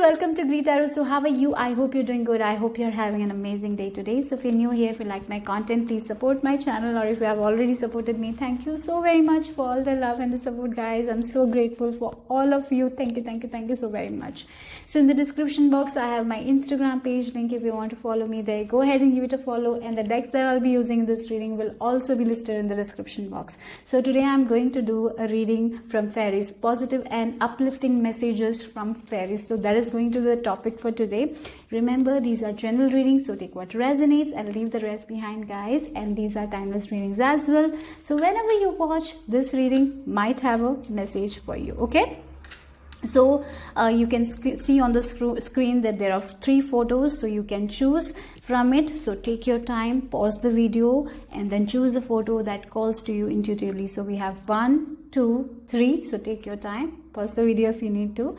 welcome to Greet Arrow. So how are you? I hope you're doing good. I hope you're having an amazing day today. So if you're new here, if you like my content, please support my channel, or if you have already supported me, thank you so very much for all the love and the support, guys. I'm so grateful for all of you. Thank you so very much. So in the description box, I have my Instagram page link. If you want to follow me there, go ahead and give it a follow, and the decks that I'll be using in this reading will also be listed in the description box. So today I'm going to do a reading from fairies, positive and uplifting messages from fairies. So that is going to be the topic for today. Remember, these are general readings, so take what resonates and leave the rest behind, guys. And these are timeless readings as well. So whenever you watch this reading, might have a message for you. Okay. So you can see on the screen that there are 3 photos, so you can choose from it. So take your time, pause the video, and then choose a photo that calls to you intuitively. So we have 1, 2, 3. So take your time, pause the video if you need to.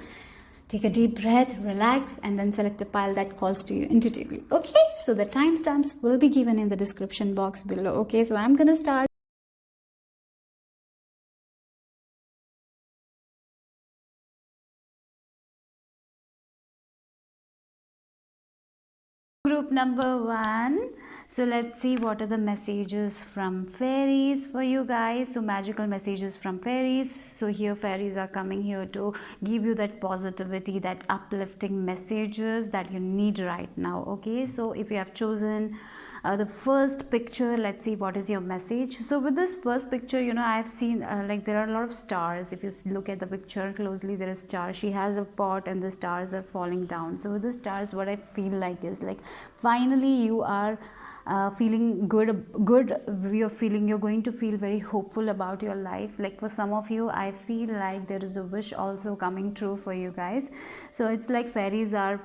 Take a deep breath, relax, and then select a pile that calls to you intuitively. Okay, so the timestamps will be given in the description box below. Okay, so I'm gonna start. Group number 1. So let's see what are the messages from fairies for you guys. So magical messages from fairies. So here fairies are coming here to give you that positivity, that uplifting messages that you need right now. Okay, so if you have chosen the first picture, let's see what is your message. So with this first picture, you know, I've seen like there are a lot of stars. If you look at the picture closely, there is stars. She has a pot and the stars are falling down. So with the stars, what I feel like is like finally you are feeling good. You're going to feel very hopeful about your life. Like for some of you, I feel like there is a wish also coming true for you guys. So it's like fairies are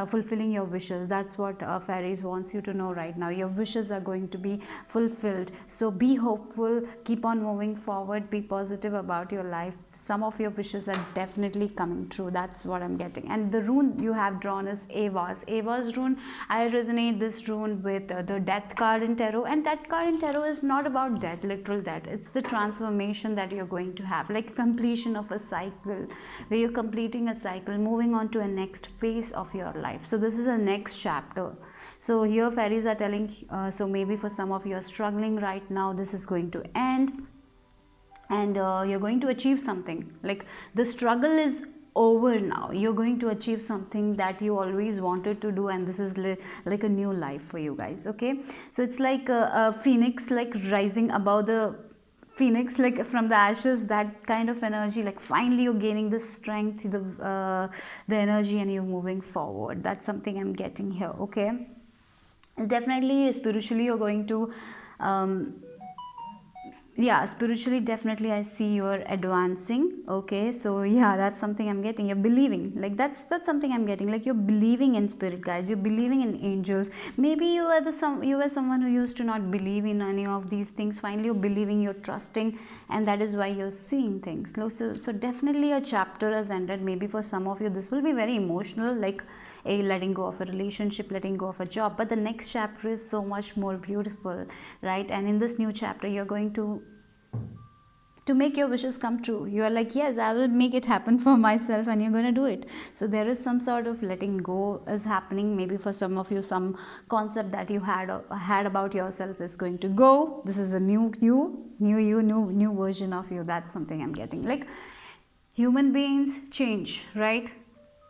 fulfilling your wishes. That's what fairies wants you to know right now. Your wishes are going to be fulfilled. So be hopeful, keep on moving forward, be positive about your life. Some of your wishes are definitely coming true. That's what I'm getting. And the rune you have drawn is Ava's rune. I resonate this rune with the death card in tarot, and that card in tarot is not about death, literal death. It's the transformation that you're going to have, like completion of a cycle, where you're completing a cycle, moving on to a next phase of your life. So this is a next chapter. So here fairies are telling so maybe for some of you are struggling right now, this is going to end, and you're going to achieve something. Like the struggle is over now. You're going to achieve something that you always wanted to do, and this is like a new life for you guys. Okay, so it's like a phoenix, like rising above the phoenix, like from the ashes, that kind of energy. Like finally you're gaining the strength, the energy, and you're moving forward. That's something I'm getting here. Okay, definitely spiritually you're going to yeah, spiritually definitely I see you're advancing. Okay, so yeah, that's something I'm getting. You're believing, like that's something I'm getting. Like you're believing in spirit guides, you're believing in angels. Maybe you were someone who used to not believe in any of these things. Finally you're believing, you're trusting, and that is why you're seeing things. So definitely a chapter has ended. Maybe for some of you this will be very emotional, like a letting go of a relationship, letting go of a job, but the next chapter is so much more beautiful, right? And in this new chapter you're going to make your wishes come true. You are like, yes, I will make it happen for myself, and you're going to do it. So there is some sort of letting go is happening. Maybe for some of you, some concept that you had about yourself is going to go. This is a new version of you. That's something I'm getting. Like human beings change, right?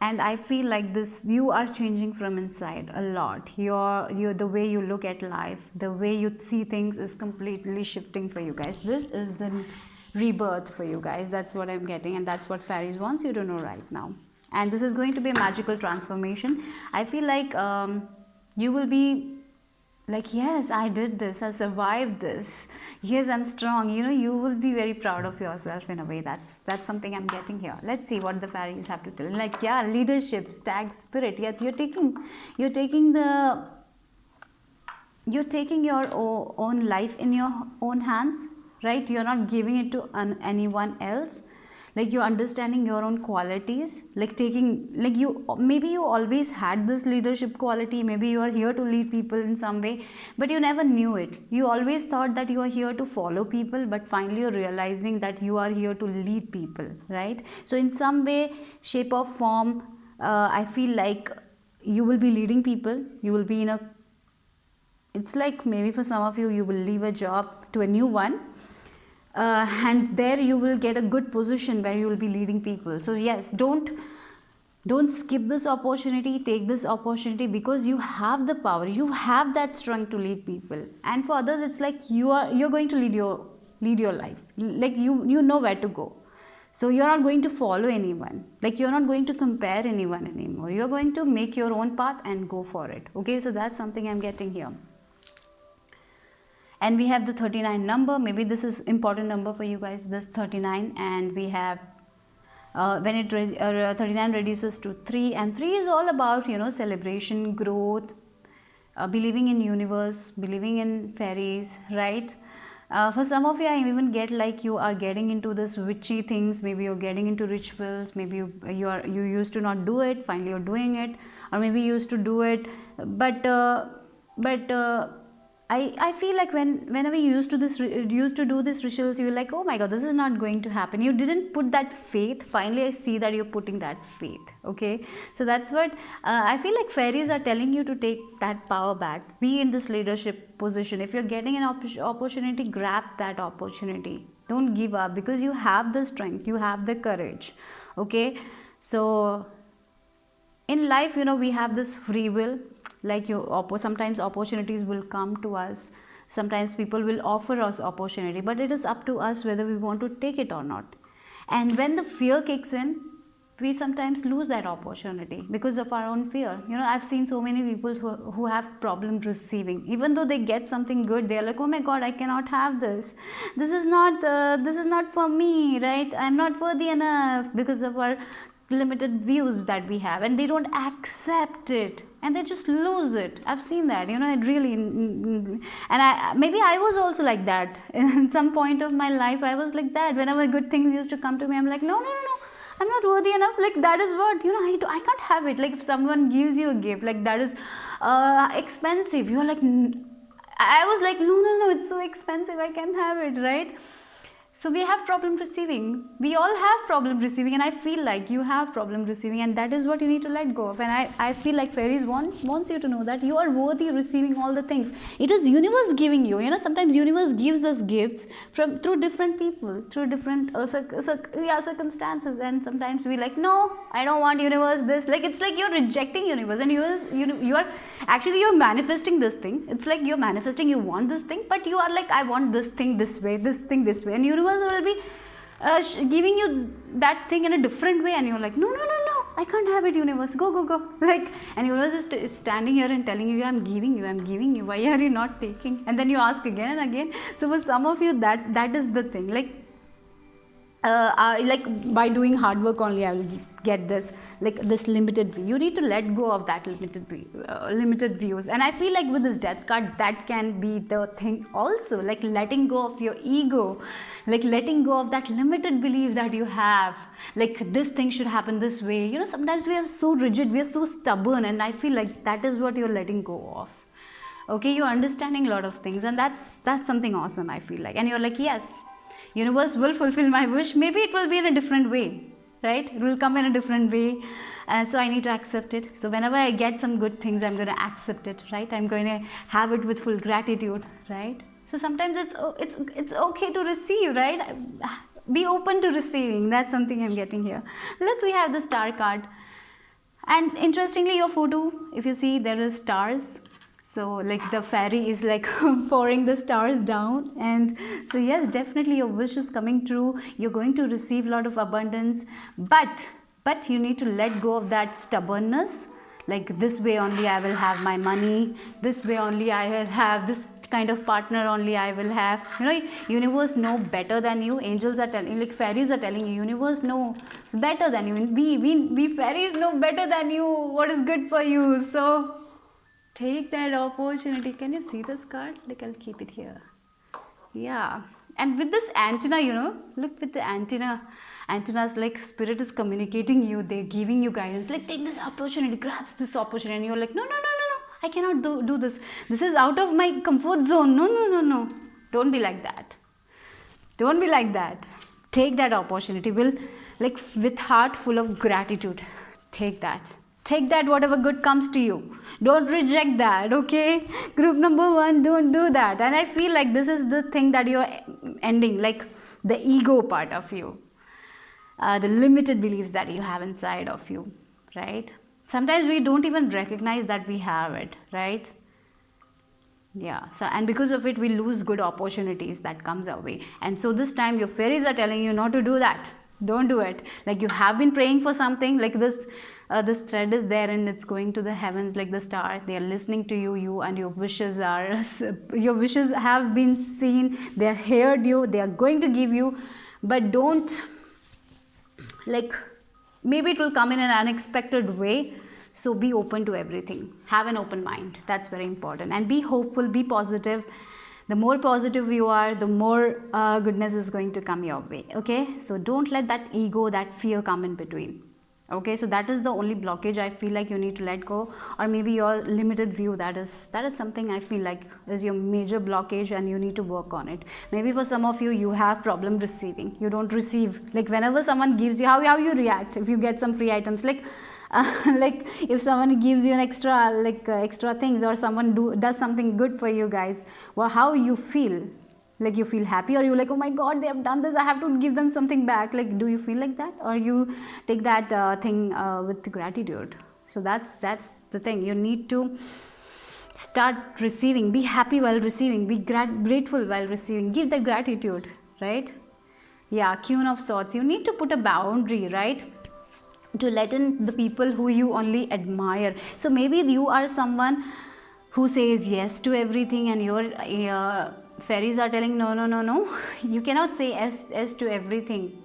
And I feel like this, you are changing from inside a lot. You're the way you look at life, the way you see things is completely shifting for you guys. This is the rebirth for you guys. That's what I'm getting, and that's what fairies wants you to know right now. And this is going to be a magical transformation. I feel like you will be like, yes, I did this, I survived this, yes, I'm strong. You know, you will be very proud of yourself in a way. That's something I'm getting here. Let's see what the fairies have to tell. Like, yeah, leadership, stag spirit. Yet you're taking your own life in your own hands, right? You're not giving it to anyone else. Like you're understanding your own qualities, like taking, like maybe you always had this leadership quality. Maybe you are here to lead people in some way, but you never knew it. You always thought that you are here to follow people, but finally you're realizing that you are here to lead people, right? So in some way, shape or form, I feel like you will be leading people. You will be in a, it's like maybe for some of you, you will leave a job to a new one, and there you will get a good position where you will be leading people. So yes, don't skip this opportunity. Take this opportunity, because you have the power, you have that strength to lead people. And for others, it's like you're going to lead your life. Like you know where to go. So you're not going to follow anyone, like you're not going to compare anyone anymore. You're going to make your own path and go for it. Okay, so that's something I'm getting here. And we have the 39 number. Maybe this is important number for you guys, this 39. And we have when 39 reduces to 3, and 3 is all about, you know, celebration, growth, believing in universe, believing in fairies, right? For some of you, I even get like you are getting into this witchy things. Maybe you're getting into rituals. Maybe you used to not do it, finally you're doing it, or maybe you used to do it, but I feel like whenever you used to do this rituals, you're like, oh my god, this is not going to happen. You didn't put that faith. Finally, I see that you're putting that faith. Okay, so that's what I feel like fairies are telling you, to take that power back. Be in this leadership position. If you're getting an opportunity, grab that opportunity. Don't give up, because you have the strength, you have the courage. Okay, so in life, you know, we have this free will. Like sometimes opportunities will come to us, sometimes people will offer us opportunity, but it is up to us whether we want to take it or not. And when the fear kicks in, we sometimes lose that opportunity because of our own fear. You know, I've seen so many people who have problem receiving. Even though they get something good, they're like, oh my god, I cannot have this. This is not for me, right? I'm not worthy enough, because of our limited views that we have, and they don't accept it, and they just lose it. I've seen that, you know, it really, and maybe I was also like that in some point of my life. I was like that. Whenever good things used to come to me, I'm like, no, I'm not worthy enough. Like, that is what, you know, I can't have it. Like, if someone gives you a gift, like that is expensive, you're like, I was like, no, it's so expensive, I can't have it, right? So we have problem receiving. We all have problem receiving, and I feel like you have problem receiving, and that is what you need to let go of. And I feel like fairies wants you to know that you are worthy receiving all the things. It is universe giving you. You know, sometimes universe gives us gifts through different people, through different circumstances, and sometimes we like, no, I don't want universe this. Like, it's like you're rejecting universe, and you are actually, you're manifesting this thing. It's like you're manifesting, you want this thing, but you are like, I want this thing this way, this thing this way, and universe will be giving you that thing in a different way, and you're like, no, I can't have it, universe, go, like, and universe is standing here and telling you, I'm giving you, why are you not taking? And then you ask again and again. So for some of you, that is the thing, like by doing hard work only I will get this, like this limited view. You need to let go of that limited views. And I feel like with this death card, that can be the thing also, like letting go of your ego, like letting go of that limited belief that you have, like this thing should happen this way. You know, sometimes we are so rigid, we are so stubborn, and I feel like that is what you're letting go of. Okay, you're understanding a lot of things, and that's something awesome, I feel like. And you're like, yes, universe will fulfill my wish. Maybe it will be in a different way, right? It will come in a different way, so I need to accept it. So whenever I get some good things, I'm going to accept it, right? I'm going to have it with full gratitude, right? So sometimes it's okay to receive, right? Be open to receiving. That's something I'm getting here. Look, we have the star card, and interestingly, your photo, if you see, there is stars. So like the fairy is like pouring the stars down, and so yes, definitely your wish is coming true. You're going to receive a lot of abundance, but you need to let go of that stubbornness. Like, this way only I will have my money, this way only I will have this kind of partner, only I will have. You know, universe know better than you. Angels are telling, like fairies are telling you, universe knows better than you. We fairies know better than you what is good for you. So take that opportunity. Can you see this card? Like, I'll keep it here. Yeah. And with this antenna, you know, look, with the antennas, like spirit is communicating you. They're giving you guidance. Like, take this opportunity, grasp this opportunity. And you're like, no, I cannot do this. This is out of my comfort zone. No. Don't be like that. Don't be like that. Take that opportunity. Like, with heart full of gratitude, take that. Take that, whatever good comes to you. Don't reject that, okay? Group number 1, don't do that. And I feel like this is the thing that you're ending, like the ego part of you, the limited beliefs that you have inside of you, right? Sometimes we don't even recognize that we have it, right? Yeah, so and because of it we lose good opportunities that comes our way. And so this time your fairies are telling you not to do that. Don't do it. Like you have been praying for something, like this thread is there and it's going to the heavens like the star. They are listening to you and your wishes are your wishes have been seen, they have heard you, they are going to give you. But don't, like, maybe it will come in an unexpected way. So be open to everything. Have an open mind. That's very important. And be hopeful, be positive. The more positive you are, the more goodness is going to come your way. Okay? So don't let that ego, that fear come in between. Okay? So that is the only blockage I feel like you need to let go. Or maybe your limited view, that is something I feel like is your major blockage and you need to work on it. Maybe for some of you, you have problem receiving. You don't receive. Like whenever someone gives you, how you react if you get some free items. Like if someone gives you an extra, extra things, or someone does something good for you guys, well, how you feel? Like you feel happy, or you like, oh my god, they have done this, I have to give them something back. Like, do you feel like that, or you take that thing with gratitude? So that's the thing. You need to start receiving. Be happy while receiving. Be grateful while receiving. Give that gratitude, right? Yeah, Queen of Swords. You need to put a boundary, right? To let in the people who you only admire. So maybe you are someone who says yes to everything, and your fairies are telling no. You cannot say yes to everything.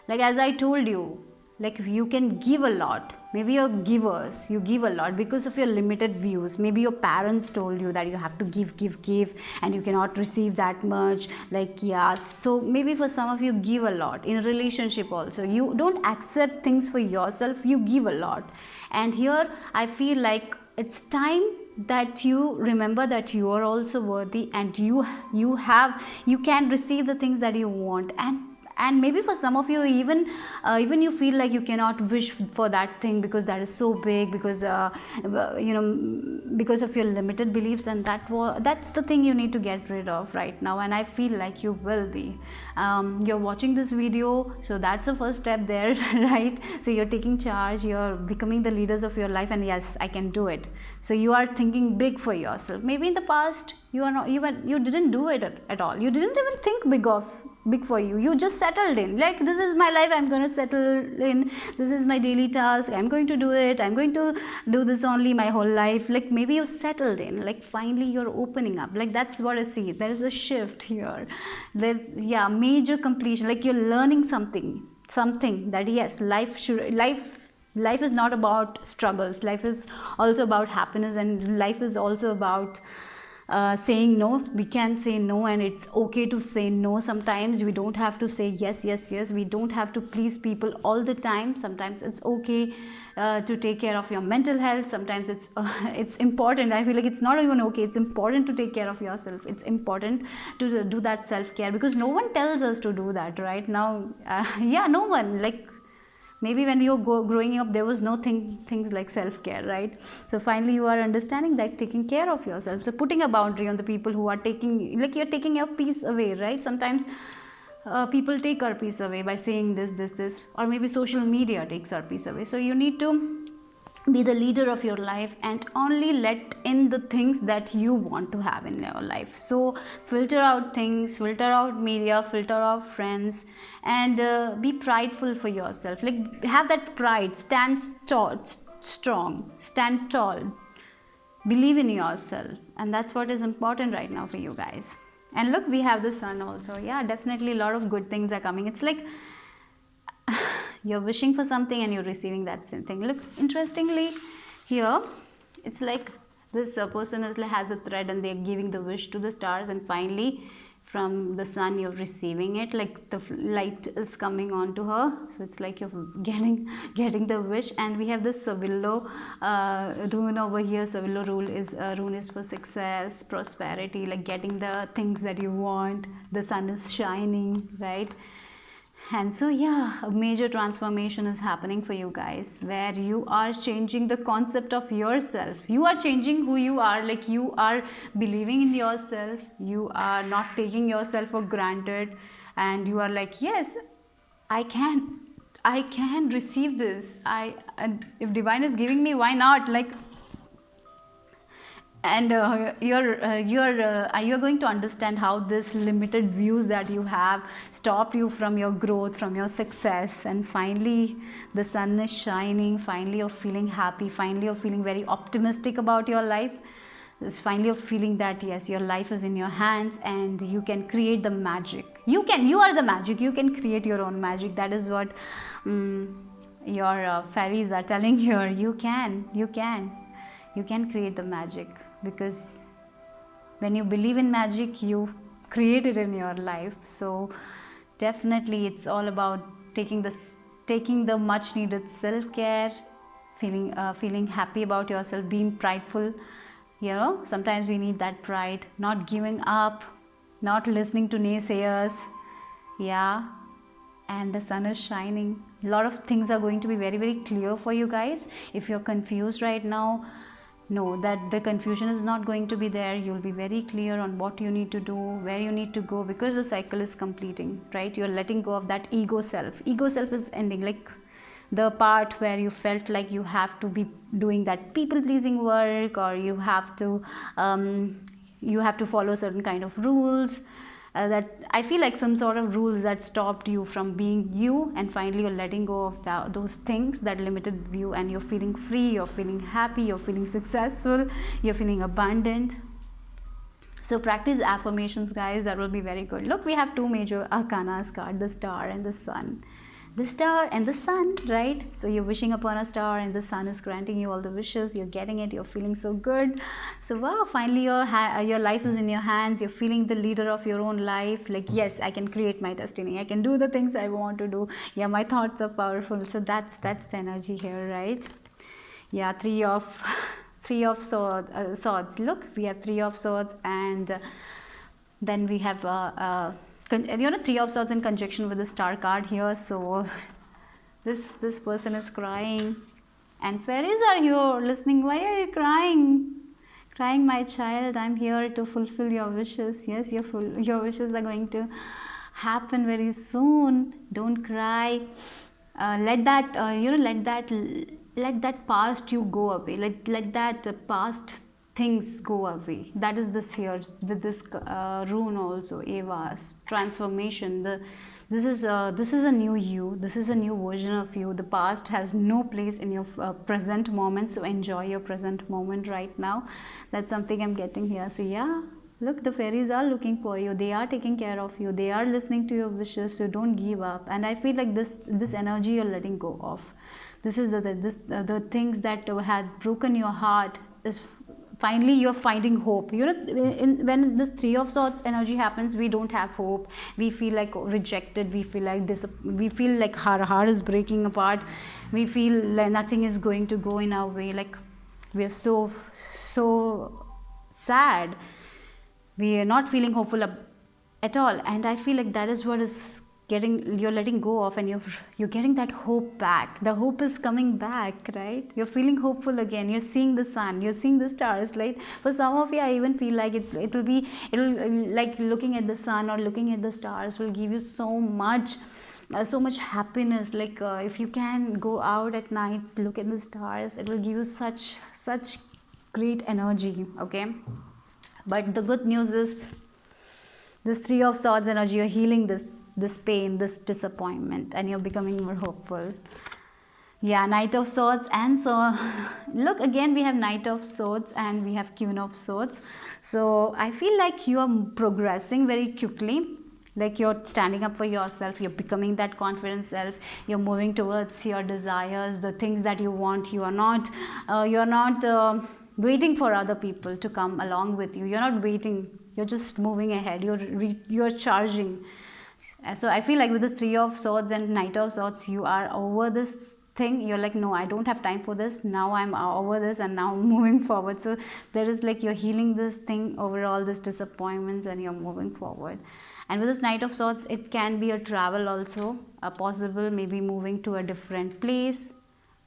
Like as I told you, like you can give a lot. Maybe you're givers, you give a lot because of your limited views. Maybe your parents told you that you have to give and you cannot receive that much. Like, yeah, so maybe for some of you, give a lot. In a relationship also, you don't accept things for yourself, you give a lot. And here I feel like it's time that you remember that you are also worthy, and you can receive the things that you want. And maybe for some of you, even you feel like you cannot wish for that thing because that is so big, because because of your limited beliefs. And that's the thing you need to get rid of right now. And I feel like you will be. You're watching this video, so that's the first step there. Right? So you're taking charge, you're becoming the leaders of your life, and yes, I can do it. So you are thinking big for yourself. Maybe in the past you didn't do it at all. You didn't even think big for you. You just settled in, like, this is my life, I'm going to settle in, this is my daily task, I'm going to do it, I'm going to do this only my whole life. Like maybe you settled in, like finally you're opening up. Like that's what I see. There is a shift here. Yeah, major completion. Like you're learning something that yes, life is not about struggles. Life is also about happiness, and life is also about saying no. We can say no, and it's okay to say no. Sometimes we don't have to say yes. We don't have to please people all the time. Sometimes it's okay to take care of your mental health. Sometimes it's important. I feel like it's not even okay, it's important to take care of yourself. It's important to do that self-care, because no one tells us to do that right now. Yeah, no one. Like maybe when you were growing up, there was no things like self-care, right? So finally you are understanding that taking care of yourself. So putting a boundary on the people who are taking, like, you're taking your peace away, right? Sometimes people take our peace away by saying this, or maybe social media takes our peace away. So you need to be the leader of your life and only let in the things that you want to have in your life. So filter out things, filter out media, filter out friends, and be prideful for yourself. Like have that pride. Stand strong, stand tall, believe in yourself. And that's what is important right now for you guys. And look, we have the sun also. Yeah, definitely a lot of good things are coming. It's like you're wishing for something and you're receiving that same thing. Look, interestingly here, it's like this person has a thread and they're giving the wish to the stars, and finally from the sun you're receiving it. Like the light is coming onto her, so it's like you're getting the wish. And we have this Savillo rune over here. Savillo rune is for success, prosperity, like getting the things that you want. The sun is shining, right? And so, yeah, a major transformation is happening for you guys where you are changing the concept of yourself. You are changing who you are, like you are believing in yourself. You are not taking yourself for granted, and you are like, yes, I can. I can receive this. And if divine is giving me, why not? Like, and you're going to understand how this limited views that you have stop you from your growth, from your success. And finally the sun is shining, finally you're feeling happy, finally you're feeling very optimistic about your life. It's finally you're feeling that yes, your life is in your hands and you can create the magic. You are the magic. You can create your own magic. That is what your fairies are telling you. You can create the magic, because when you believe in magic, you create it in your life. So definitely it's all about taking the much needed self care, feeling happy about yourself, being prideful. Sometimes we need that pride, not giving up, not listening to naysayers. Yeah. And the sun is shining. A lot of things are going to be very, very clear for you guys. If you're confused right now, know that the confusion is not going to be there. You'll be very clear on what you need to do, where you need to go, because the cycle is completing, right? You're letting go of that ego self. Ego self is ending, like the part where you felt like you have to be doing that people pleasing work, or you have to follow certain kind of rules. That I feel like some sort of rules that stopped you from being you, and finally you're letting go of those things, that limited view, and you're feeling free, you're feeling happy, you're feeling successful, you're feeling abundant. So practice affirmations, guys. That will be very good. Look, we have two major arcanas card, the star and the sun. The star and the sun, right? So you're wishing upon a star and the sun is granting you all the wishes. You're getting it. You're feeling so good. So wow, finally your life is in your hands. You're feeling the leader of your own life. Like, yes, I can create my destiny. I can do the things I want to do. Yeah, my thoughts are powerful. So that's the energy here, right? Yeah, three of swords. Look, we have three of swords, and then we have three of swords in conjunction with the star card here. So this person is crying, and fairies are here listening. Why are you crying, my child? I'm here to fulfill your wishes. Yes, your wishes are going to happen very soon. Don't cry. Let that past you go away. Let that past things go away. That is this here with this rune also, Eva's transformation. This is a new you. This is a new version of you. The past has no place in your present moment. So enjoy your present moment right now. That's something I'm getting here. So yeah. Look, the fairies are looking for you. They are taking care of you. They are listening to your wishes. So don't give up. And I feel like this energy you're letting go of. This is the things that had broken your heart is finally you're finding hope. When this three of swords energy happens, we don't have hope. We feel like rejected. We feel like our heart is breaking apart. We feel like nothing is going to go in our way. Like we're so sad. We are not feeling hopeful at all. And I feel like that is what is you're letting go of, and you're getting that hope back. The hope is coming back, right? You're feeling hopeful again. You're seeing the sun, you're seeing the stars, right? For some of you, I even feel like it'll like looking at the sun or looking at the stars will give you so much happiness. Like if you can go out at night, look at the stars, it will give you such great energy. Okay, but the good news is this three of swords energy, you're healing this pain, this disappointment, and you're becoming more hopeful. Yeah, Knight of Swords. And so look, again we have Knight of Swords and we have Queen of Swords. So I feel like you are progressing very quickly. Like you're standing up for yourself, you're becoming that confident self, you're moving towards your desires, the things that you want. You're not waiting for other people to come along with you. You're not waiting, you're just moving ahead. You're charging. So I feel like with this three of swords and Knight of Swords, you are over this thing. You're like, no, I don't have time for this. Now I'm over this and now I'm moving forward. So there is like you're healing this thing over all these disappointments and you're moving forward. And with this Knight of Swords, it can be a travel also, a possible, maybe moving to a different place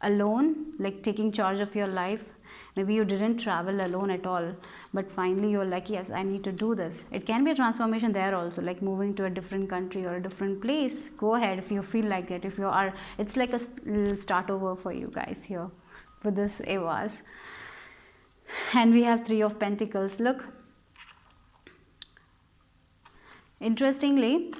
alone, like taking charge of your life. Maybe you didn't travel alone at all, but finally you're like, yes, I need to do this. It can be a transformation there also, like moving to a different country or a different place. Go ahead if you feel like it. If you are, it's like a little start over for you guys here with this Evas. And we have Three of Pentacles. Look, interestingly,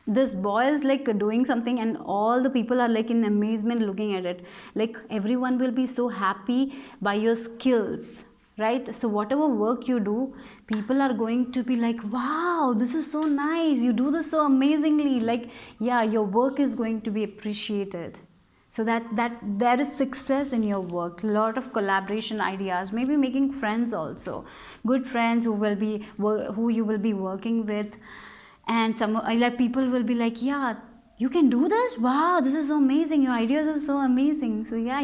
this boy is like doing something and all the people are like in amazement looking at it. Like everyone will be so happy by your skills, right? So whatever work you do, people are going to be like, wow, this is so nice, you do this so amazingly. Like, yeah, your work is going to be appreciated. So that there is success in your work, lot of collaboration ideas, maybe making friends also, good friends who you will be working with. And some like people will be like, yeah, you can do this, wow, this is so amazing, your ideas are so amazing. So yeah,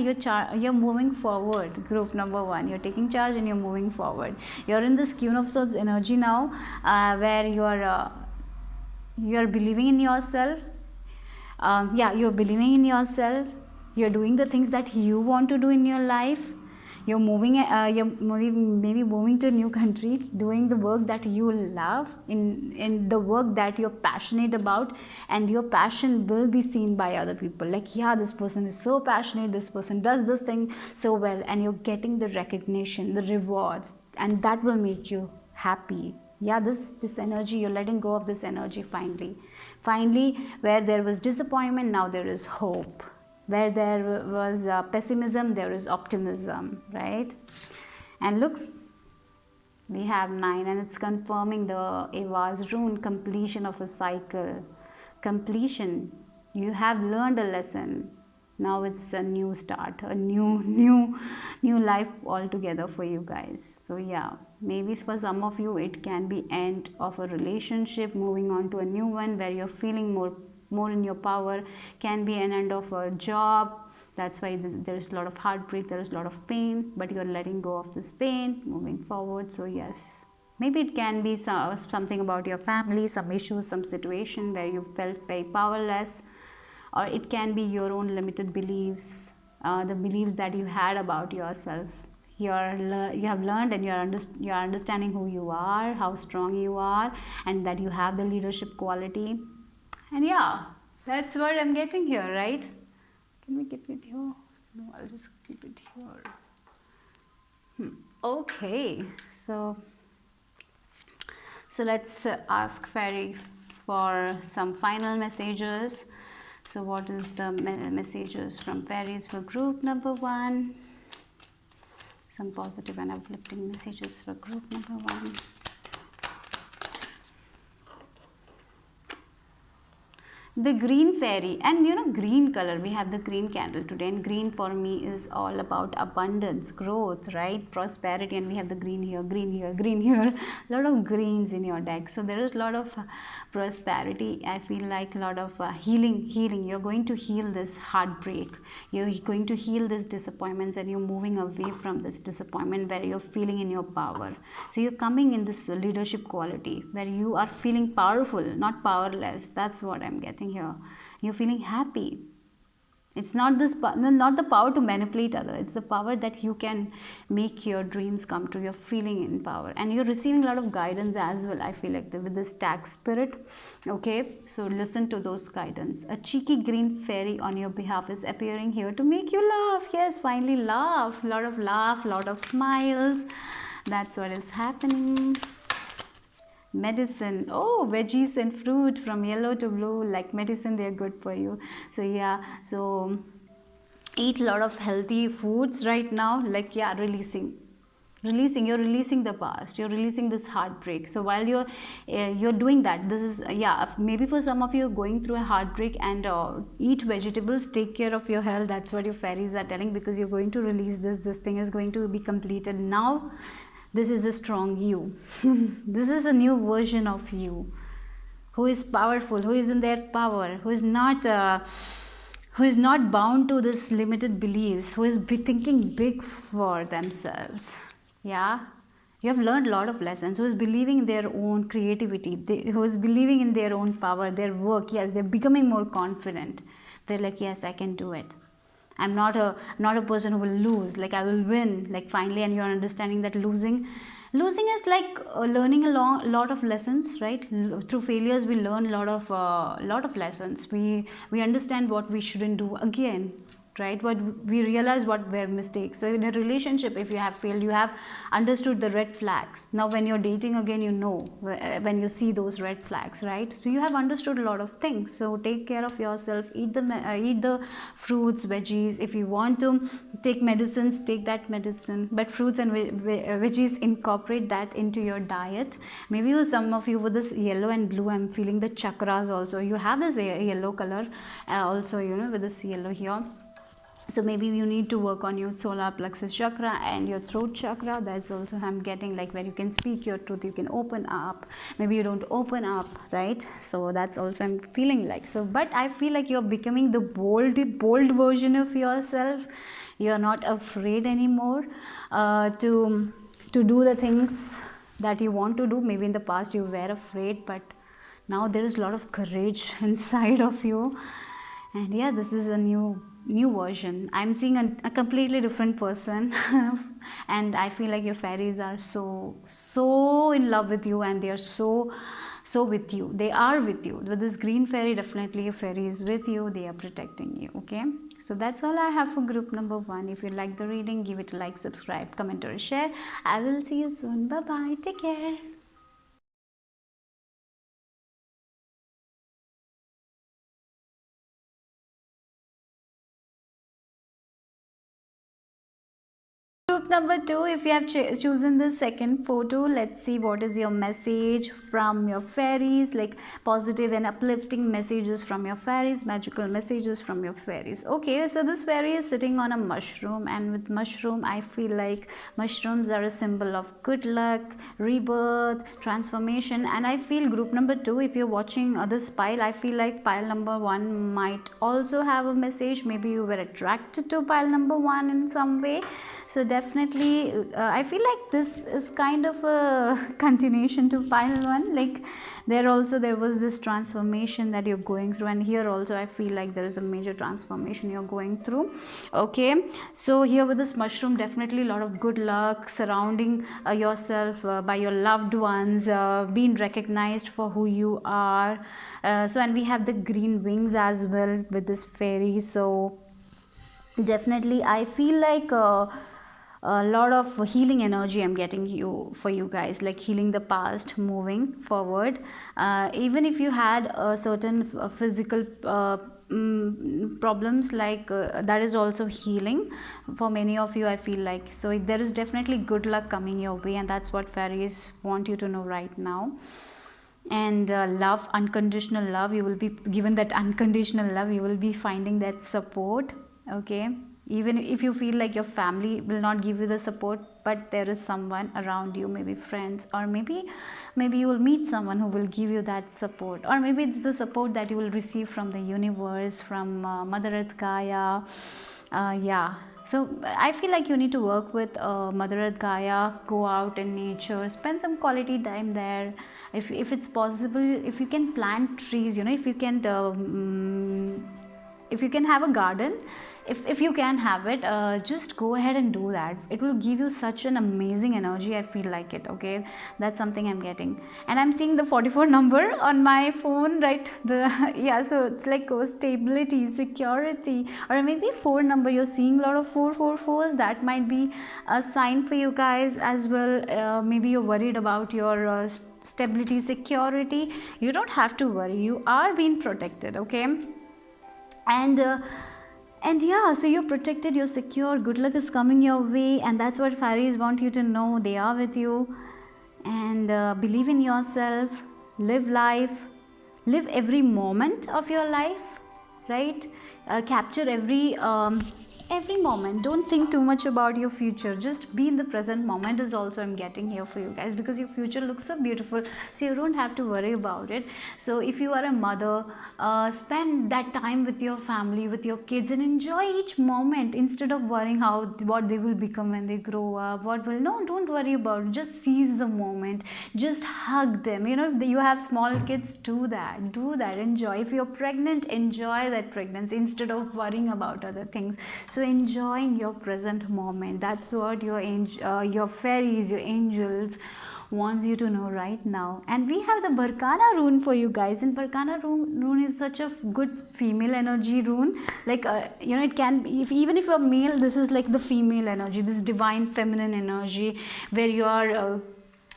you're moving forward. Group number 1, you're taking charge and you're moving forward. You're in this Queen of Swords energy now, where you're believing in yourself. Yeah, you're believing in yourself, you're doing the things that you want to do in your life. You're moving, you're maybe moving to a new country, doing the work that you love, in the work that you're passionate about, and your passion will be seen by other people. Like, yeah, this person is so passionate, this person does this thing so well, and you're getting the recognition, the rewards, and that will make you happy. Yeah, this energy, you're letting go of this energy finally. Where there was disappointment, now there is hope. Where there was pessimism, there is optimism, right? And look, we have 9, and it's confirming the Eva's rune, completion of a cycle. Completion. You have learned a lesson. Now it's a new start, a new life altogether for you guys. So yeah, maybe for some of you it can be end of a relationship, moving on to a new one where you're feeling more in your power. Can be an end of a job. That's why there is a lot of heartbreak, there is a lot of pain, but you're letting go of this pain, moving forward. So yes, maybe it can be something about your family, some issues, some situation where you felt very powerless. Or it can be your own limited beliefs, the beliefs that you had about yourself. You have learned, and you're understanding who you are, how strong you are, and that you have the leadership quality. And yeah, that's what I'm getting here, right? Can we keep it here? No, I'll just keep it here. Okay, so let's ask Fairy for some final messages. So what is the messages from fairies for group number 1? Some positive and uplifting messages for group number 1. The green fairy, and you know, green color, we have the green candle today, and green for me is all about abundance, growth, right, prosperity. And we have the green here, green here, green here, a lot of greens in your deck. So there is a lot of prosperity. I feel like a lot of healing. You're going to heal this heartbreak, you're going to heal this disappointments, and you're moving away from this disappointment where you're feeling in your power. So you're coming in this leadership quality where you are feeling powerful, not powerless. That's what I'm getting here. You're feeling happy. It's not the power to manipulate others. It's the power that you can make your dreams come true. You're feeling in power, and you're receiving a lot of guidance as well. I feel like with this tag spirit. Okay, so listen to those guidance. A cheeky green fairy on your behalf is appearing here to make you laugh. Yes, finally laugh. Lot of smiles. That's what is happening. Medicine. Oh, veggies and fruit from yellow to blue, like medicine, they're good for you. So yeah, so eat a lot of healthy foods right now. Like, yeah, releasing, you're releasing the past, you're releasing this heartbreak. So while you're doing that, this is yeah, maybe for some of you going through a heartbreak, and eat vegetables, take care of your health. That's what your fairies are telling, because you're going to release this thing is going to be completed now. This is a strong you. This is a new version of you, who is powerful, who is in their power, who is not bound to this limited beliefs, who is thinking big for themselves. Yeah, You have learned a lot of lessons. Who is believing in their own creativity, who is believing in their own power, their work. Yes, they're becoming more confident. They're like, yes, I can do it. I'm not a person who will lose. Like, I will win. Like, finally, and you're understanding that losing is like learning a lot of lessons, right? Through failures, we learn a lot of lessons. We understand what we shouldn't do again, right? But we realize what were mistakes. So in a relationship, if you have failed, you have understood the red flags. Now when you're dating again, you know when you see those red flags, right? So you have understood a lot of things. So take care of yourself, eat the fruits, veggies. If you want to take medicines, take that medicine, but fruits and veggies, incorporate that into your diet. Maybe some of you with this yellow and blue, I'm feeling the chakras also. You have this yellow color also, with this yellow here. So maybe you need to work on your solar plexus chakra and your throat chakra. That's also I'm getting, like, where you can speak your truth, you can open up. Maybe you don't open up, right? So that's also I'm feeling like. So but I feel like you're becoming the bold version of yourself. You're not afraid anymore to do the things that you want to do. Maybe in the past you were afraid, but now there is a lot of courage inside of you. And yeah, this is a new version. I'm seeing a completely different person. And I feel like your fairies are so in love with you, and they are so with you. They are with you. With this green fairy, definitely a fairy is with you. They are protecting you. Okay, so that's all I have for group number 1. If you like the reading, give it a like, subscribe, comment or share. I will see you soon. Bye bye, take care. Group number 2, if you have chosen the second photo, let's see what is your message from your fairies, like positive and uplifting messages from your fairies, magical messages from your fairies. Okay, so this fairy is sitting on a mushroom, and with mushroom, I feel like mushrooms are a symbol of good luck, rebirth, transformation. And I feel group number 2, if you're watching this pile, I feel like pile number 1 might also have a message. Maybe you were attracted to pile number 1 in some way. So definitely I feel like this is kind of a continuation to pile 1. Like there was this transformation that you're going through, and here also I feel like there is a major transformation you're going through. Okay, so here with this mushroom, definitely a lot of good luck surrounding yourself by your loved ones, being recognized for who you are. And we have the green wings as well with this fairy. So definitely I feel like a lot of healing energy I'm getting for you guys, like healing the past, moving forward. Even if you had a certain physical problems, like that is also healing for many of you, I feel like. So there is definitely good luck coming your way, and that's what fairies want you to know right now. And love, unconditional love, you will be given that unconditional love, you will be finding that support. Okay, even if you feel like your family will not give you the support, but there is someone around you, maybe friends, or maybe you will meet someone who will give you that support, or maybe it's the support that you will receive from the universe, from Mother Earth Gaia. Yeah, so I feel like you need to work with Mother Earth Gaia, go out in nature, spend some quality time there. If it's possible, if you can plant trees, if you can have a garden, if you can have it, just go ahead and do that. It will give you such an amazing energy, I feel like it. Okay, that's something I'm getting. And I'm seeing the 44 number on my phone, right? Yeah, so it's like stability, security, or maybe 4 number, you're seeing a lot of 444s. That might be a sign for you guys as well. Maybe you're worried about your stability, security. You don't have to worry, you are being protected. Okay, and yeah, so you're protected, you're secure, good luck is coming your way, and that's what fairies want you to know. They are with you. And believe in yourself, live life, live every moment of your life, right? Capture every every moment. Don't think too much about your future, just be in the present moment is also I'm getting here for you guys, because your future looks so beautiful, so you don't have to worry about it. So if you are a mother, spend that time with your family, with your kids, and enjoy each moment instead of worrying how what they will become when they grow up, what will, no, don't worry about it. Just seize the moment, just hug them. If you have small kids, do that, enjoy. If you're pregnant, enjoy that pregnancy instead of worrying about other things. So enjoying your present moment, that's what your fairies, your angels wants you to know right now. And we have the Barkana rune for you guys, and Barkana rune is such a good female energy rune. Like it can be, even if you're male, this is like the female energy, this divine feminine energy, where you are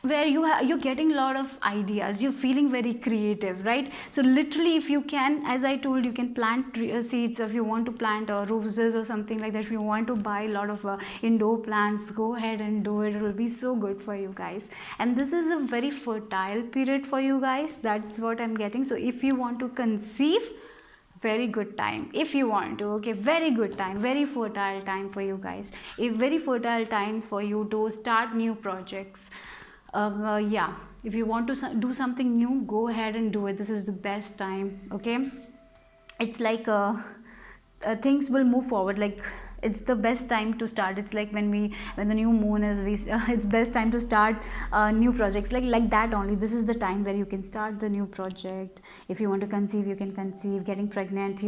where you're getting a lot of ideas, you're feeling very creative, right? So literally, if you can, as I told, you can plant seeds. If you want to plant roses or something like that, if you want to buy a lot of indoor plants, go ahead and do it. It will be so good for you guys. And this is a very fertile period for you guys, that's what I'm getting. So if you want to conceive, very good time. If you want to, okay, very good time, very fertile time for you guys, a very fertile time for you to start new projects. Yeah, if you want to do something new, go ahead and do it. This is the best time, okay? It's like things will move forward, like it's the best time to start. It's like when the new moon is, it's best time to start new projects, like that only. This is the time where you can start the new project. If you want to conceive, you can conceive. Getting pregnant,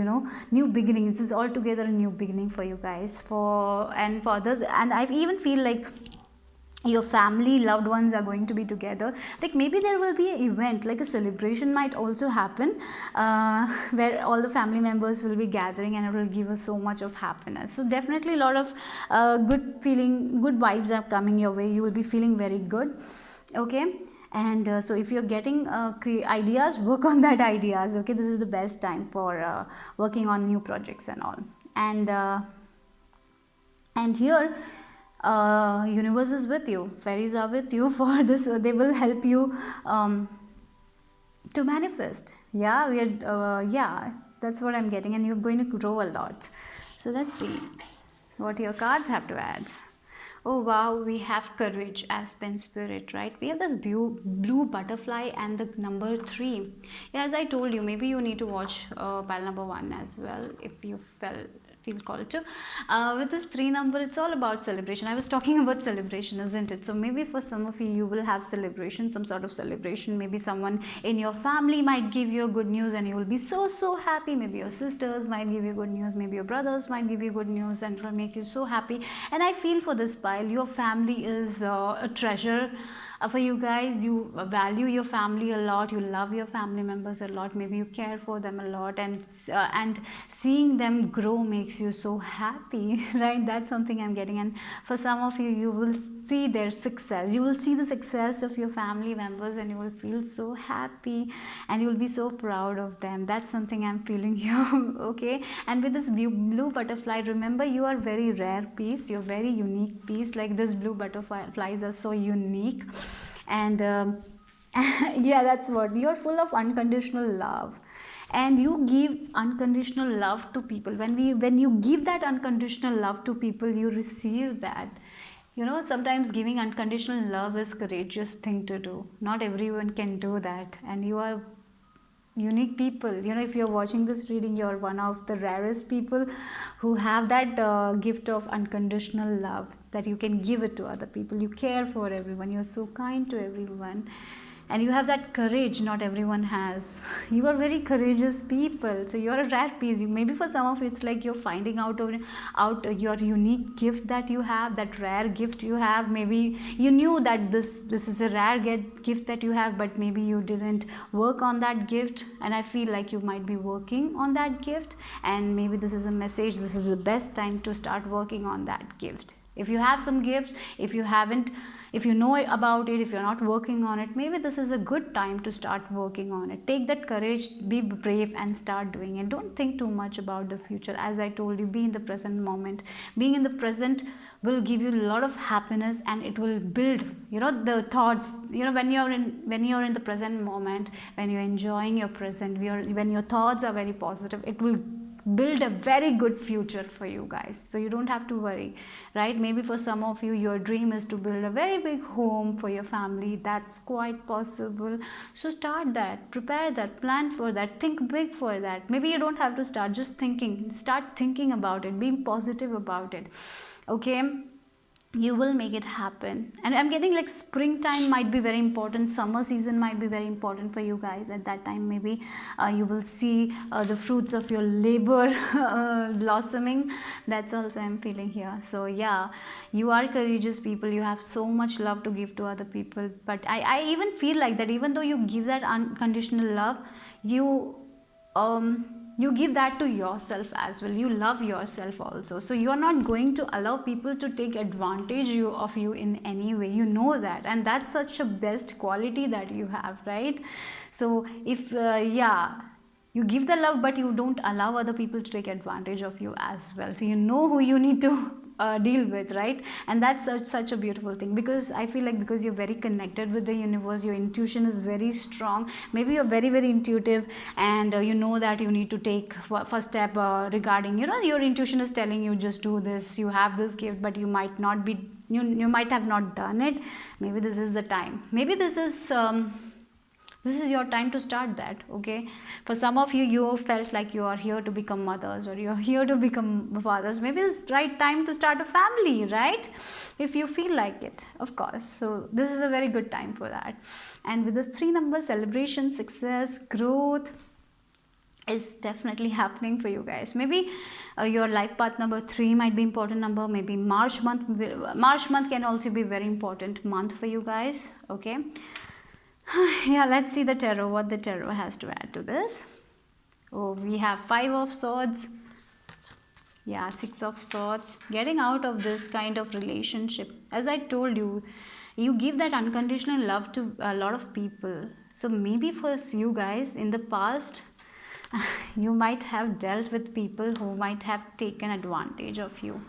new beginning. This is altogether a new beginning for you guys, for others. And I even feel like your family, loved ones are going to be together. Like maybe there will be an event, like a celebration might also happen, where all the family members will be gathering, and it will give us so much of happiness. So definitely a lot of good vibes are coming your way. You will be feeling very good, okay? And so if you're getting ideas, work on that ideas, okay? This is the best time for working on new projects and all. And here, universe is with you, fairies are with you for this. They will help you to manifest. Yeah, yeah, that's what I'm getting. And you're going to grow a lot. So let's see what your cards have to add. Oh wow, we have courage as pen spirit, right? We have this blue butterfly and the number 3. Yeah, as I told you, maybe you need to watch pile number 1 as well if you feel called to. With this 3 number, it's all about celebration. I was talking about celebration, isn't it? So maybe for some of you, you will have celebration, some sort of celebration. Maybe someone in your family might give you good news and you will be so happy. Maybe your sisters might give you good news, maybe your brothers might give you good news, and it will make you so happy. And I feel for this pile, your family is a treasure for you guys. You value your family a lot, you love your family members a lot, maybe you care for them a lot, and seeing them grow makes you so happy, right? That's something I'm getting. And for some of you, you will see their success, you will see the success of your family members, and you will feel so happy and you will be so proud of them. That's something I'm feeling here. Okay? And with this blue butterfly, remember, you are very rare piece, you're very unique piece. Like this blue butterflies are so unique. And yeah, that's what, you're full of unconditional love, and you give unconditional love to people. When you give that unconditional love to people, you receive that. Sometimes giving unconditional love is courageous thing to do. Not everyone can do that, and you are unique people. If you're watching this reading, you're one of the rarest people who have that gift of unconditional love, that you can give it to other people. You care for everyone, you're so kind to everyone, and you have that courage not everyone has. You are very courageous people, so you're a rare piece. Maybe for some of you, it's like you're finding out your unique gift that you have, that rare gift you have. Maybe you knew that this is a rare gift that you have, but maybe you didn't work on that gift, and I feel like you might be working on that gift. And maybe this is a message, this is the best time to start working on that gift. If you have some gifts, if you know about it, if you're not working on it, maybe this is a good time to start working on it. Take that courage, be brave, and start doing it. Don't think too much about the future. As I told you, be in the present moment. Being in the present will give you a lot of happiness, and it will build, the thoughts. When you're in the present moment, when you're enjoying your present, when your thoughts are very positive, it will build a very good future for you guys. So you don't have to worry, right? Maybe for some of you, your dream is to build a very big home for your family. That's quite possible. So start that, prepare that, plan for that, think big for that. Maybe you don't have to start, just thinking, start thinking about it, being positive about it, okay? You will make it happen. And I'm getting like springtime might be very important, summer season might be very important for you guys. At that time, maybe you will see the fruits of your labor blossoming. That's also I'm feeling here. So yeah, you are courageous people, you have so much love to give to other people. But I even feel like that even though you give that unconditional love, you give that to yourself as well. You love yourself also, so you are not going to allow people to take advantage of you in any way. You know that, and that's such a best quality that you have, right? So if yeah, you give the love, but you don't allow other people to take advantage of you as well. So you know who you need to deal with, right? And that's such a beautiful thing, because I feel like because you're very connected with the universe, your intuition is very strong. Maybe you're very very intuitive, and you know that you need to take first step regarding, you know, your intuition is telling you just do this, you have this gift, but you might not be, you might have not done it. Maybe this is the time, maybe this is your time to start that, okay? For some of you, you felt like you are here to become mothers, or you're here to become fathers. Maybe it's right time to start a family, right? If you feel like it, of course. So this is a very good time for that. And with this 3 number, celebration, success, growth is definitely happening for you guys. Maybe your life path number 3 might be important number. Maybe March month can also be very important month for you guys, okay? Yeah, let's see the tarot, what the tarot has to add to this. Oh, we have 5 of swords. Yeah, 6 of swords. Getting out of this kind of relationship. As I told you, you give that unconditional love to a lot of people. So maybe for you guys in the past, you might have dealt with people who might have taken advantage of you,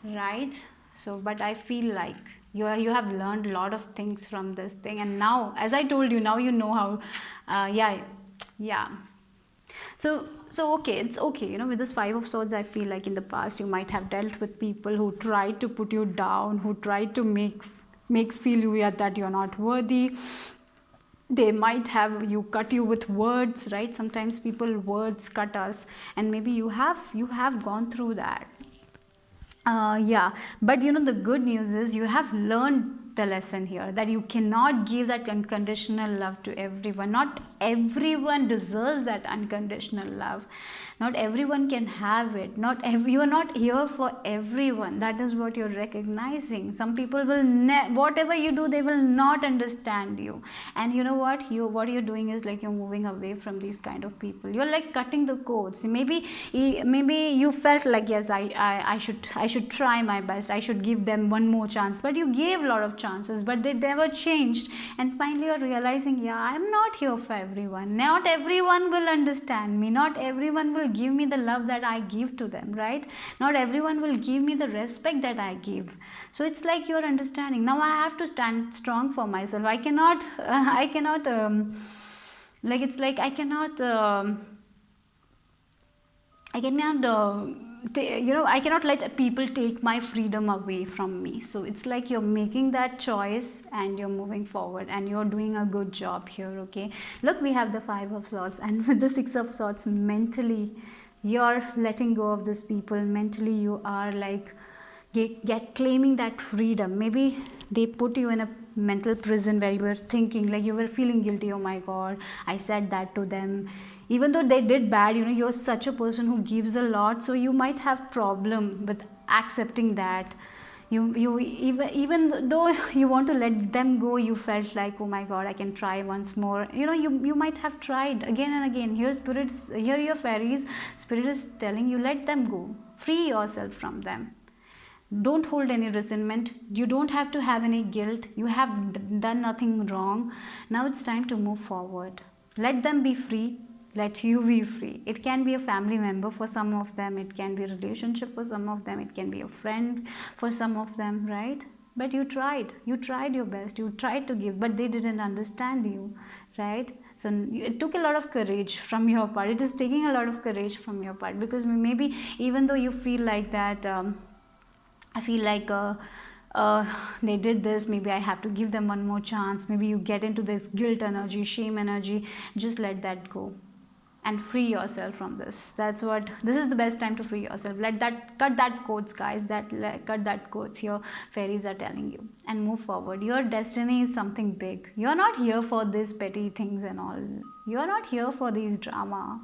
right? So but I feel like you have learned a lot of things from this thing, and now, as I told you, now you know how yeah. So okay, it's okay, you know, with this 5 of swords, I feel like in the past you might have dealt with people who tried to put you down, who tried to make feel you that you're not worthy. They might have cut you with words, right? Sometimes people words cut us, and maybe you have gone through that. Yeah, but you know, the good news is you have learned the lesson here, that you cannot give that unconditional love to everyone. Not everyone deserves that unconditional love. Not everyone can have it. You are not here for everyone. That is what you're recognizing. Some people will whatever you do, they will not understand you. And you know what you're doing is like you're moving away from these kind of people. You're like cutting the cords. Maybe you felt like, yes, I should try my best, I should give them one more chance, but you gave a lot of chances, but they never changed. And finally you're realizing, yeah, I'm not here for everyone. Not everyone will understand me. Not everyone will give me the love that I give to them, right? Not everyone will give me the respect that I give. So it's like you're understanding, now I have to stand strong for myself. I cannot like, it's like I cannot I cannot let people take my freedom away from me. So it's like you're making that choice and you're moving forward, and you're doing a good job here, okay? Look, we have the 5 of swords, and with the 6 of swords, mentally you're letting go of these people. Mentally you are like claiming that freedom. Maybe they put you in a mental prison where you were thinking, like, you were feeling guilty. Oh my god, I said that to them, even though they did bad. You know, you're such a person who gives a lot, so you might have problem with accepting that. You even though you want to let them go, you felt like, oh my god, I can try once more. You know, you might have tried again and again. Here your fairies spirit is telling you, let them go, free yourself from them. Don't hold any resentment. You don't have to have any guilt. You have done nothing wrong. Now it's time to move forward. Let them be free. Let you be free. It can be a family member for some of them. It can be a relationship for some of them. It can be a friend for some of them, right? But you tried your best. You tried to give, but they didn't understand you, right? So it took a lot of courage from your part. It is taking a lot of courage from your part, because maybe even though you feel like that, I feel like they did this, maybe I have to give them one more chance. Maybe you get into this guilt energy, shame energy. Just let that go and free yourself from this. This is the best time to free yourself. Cut that codes, guys. Cut that codes here fairies are telling you, and move forward. Your destiny is something big. You're not here for these petty things and all. You're not here for these drama.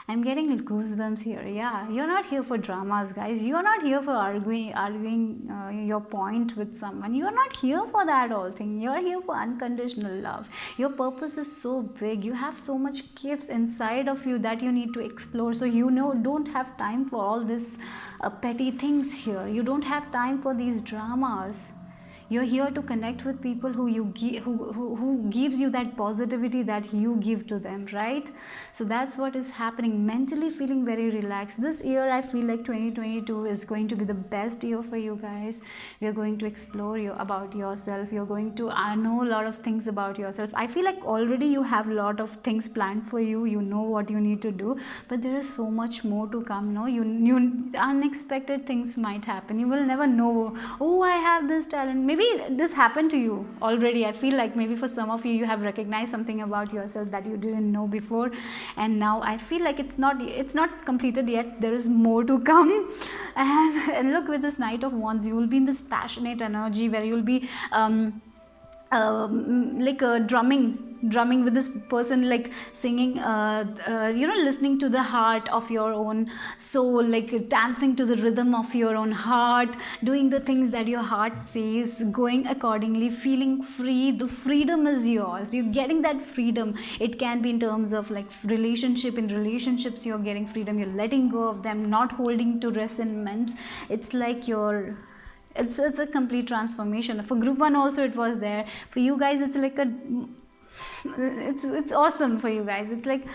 I'm getting goosebumps here. Yeah, you're not here for dramas, guys. You're not here for arguing your point with someone. You're not here for that whole thing. You're here for unconditional love. Your purpose is so big. You have so much gifts inside of you that you need to explore. So don't have time for all this petty things here. You don't have time for these dramas. You're here to connect with people who gives you that positivity that you give to them, right? So that's what is happening. Mentally feeling very relaxed. This year I feel like 2022 is going to be the best year for you guys. You're going to explore about yourself. You're going to know a lot of things about yourself. I feel like already you have a lot of things planned for you. You know what you need to do, but there is so much more to come. No, you unexpected things might happen. You will never know, oh, I have this talent. Maybe this happened to you already. I feel like maybe for some of you, you have recognized something about yourself that you didn't know before, and now I feel like it's not completed yet. There is more to come. And look, with this Knight of Wands, you will be in this passionate energy where you'll be drumming with this person, like singing, listening to the heart of your own soul, like dancing to the rhythm of your own heart, doing the things that your heart says, going accordingly, feeling free. The freedom is yours. You're getting that freedom. It can be in terms of like in relationships you're getting freedom. You're letting go of them, not holding to resentments. It's like it's a complete transformation. For group 1 also it was there. For you guys, it's like it's awesome for you guys. It's like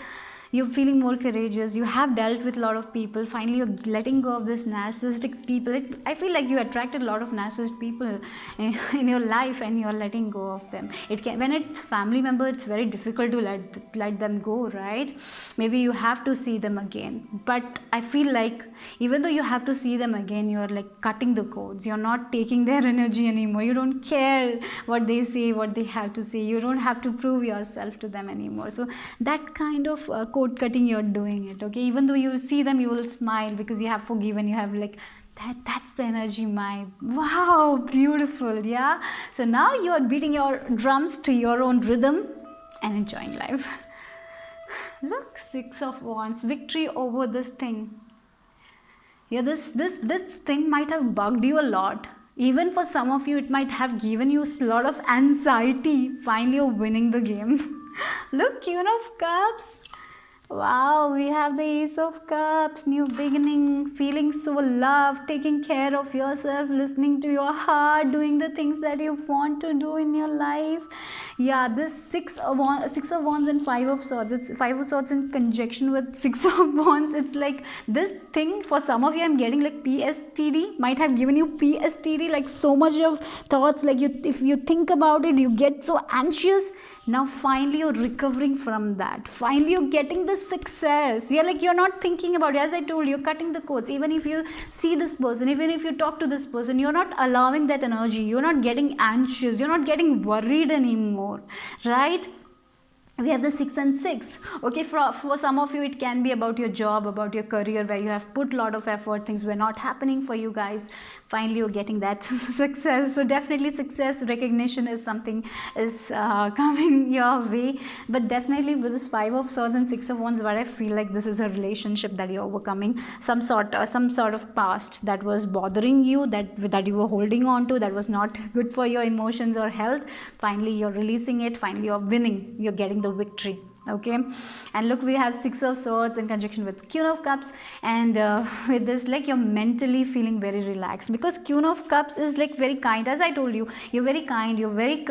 you're feeling more courageous. You have dealt with a lot of people. Finally, you're letting go of this narcissistic people. I feel like you attracted a lot of narcissistic people in your life, and you're letting go of them. When it's family member, it's very difficult to let them go, right? Maybe you have to see them again. But I feel like even though you have to see them again, you're like cutting the codes. You're not taking their energy anymore. You don't care what they say, what they have to say. You don't have to prove yourself to them anymore. So that kind of code cutting, you're doing it, okay? Even though you see them, you will smile because you have forgiven. You have like that's the energy, my wow, beautiful. Yeah, so now you're beating your drums to your own rhythm and enjoying life. Look, 6 of Wands, victory over this thing. Yeah, this thing might have bugged you a lot. Even for some of you, it might have given you a lot of anxiety. Finally, you're winning the game. Look, Queen of Cups. Wow, we have the Ace of Cups, new beginning, feeling so loved, taking care of yourself, listening to your heart, doing the things that you want to do in your life. Yeah, this 6 of Wands and 5 of Swords. It's 5 of Swords in conjunction with 6 of Wands. It's like this thing, for some of you, I'm getting like PSTD, might have given you PSTD, like so much of thoughts, like if you think about it, you get so anxious. Now finally you're recovering from that. Finally you're getting the success. You're not thinking about it. As I told you, you're cutting the codes. Even if you see this person, even if you talk to this person, you're not allowing that energy. You're not getting anxious. You're not getting worried anymore, right? We have the 6 and 6. Okay, for some of you, it can be about your job, about your career, where you have put a lot of effort. Things were not happening for you guys. Finally, you're getting that success. So definitely success, recognition is something is coming your way. But definitely with this 5 of Swords and 6 of Wands, what I feel like this is a relationship that you're overcoming. Some sort of past that was bothering you, that you were holding on to, that was not good for your emotions or health. Finally, you're releasing it. Finally, you're winning. You're getting the victory. Okay, and look, we have 6 of Swords in conjunction with Queen of Cups, and with this, like, you're mentally feeling very relaxed, because Queen of Cups is like very kind. As I told you, you're very kind, you're very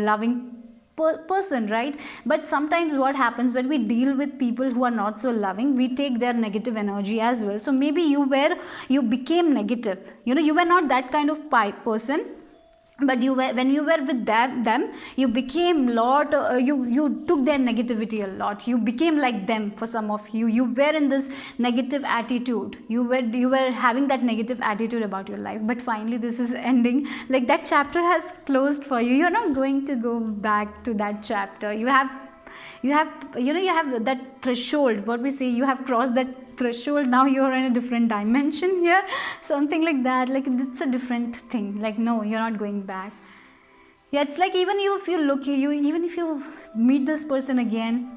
loving person, right? But sometimes what happens when we deal with people who are not so loving, we take their negative energy as well. So maybe you became negative, you were not that kind of person, but when you were with them, you became lot, you took their negativity a lot, you became like them. For some of you, you were in this negative attitude, you were having that negative attitude about your life, but finally this is ending, like that chapter has closed for you. You're not going to go back to that chapter. You have that threshold, what we say, you have crossed that threshold. Now you're in a different dimension here, something like that, like it's a different thing. Like, no, you're not going back. Yeah, it's like even if you look, even if you meet this person again,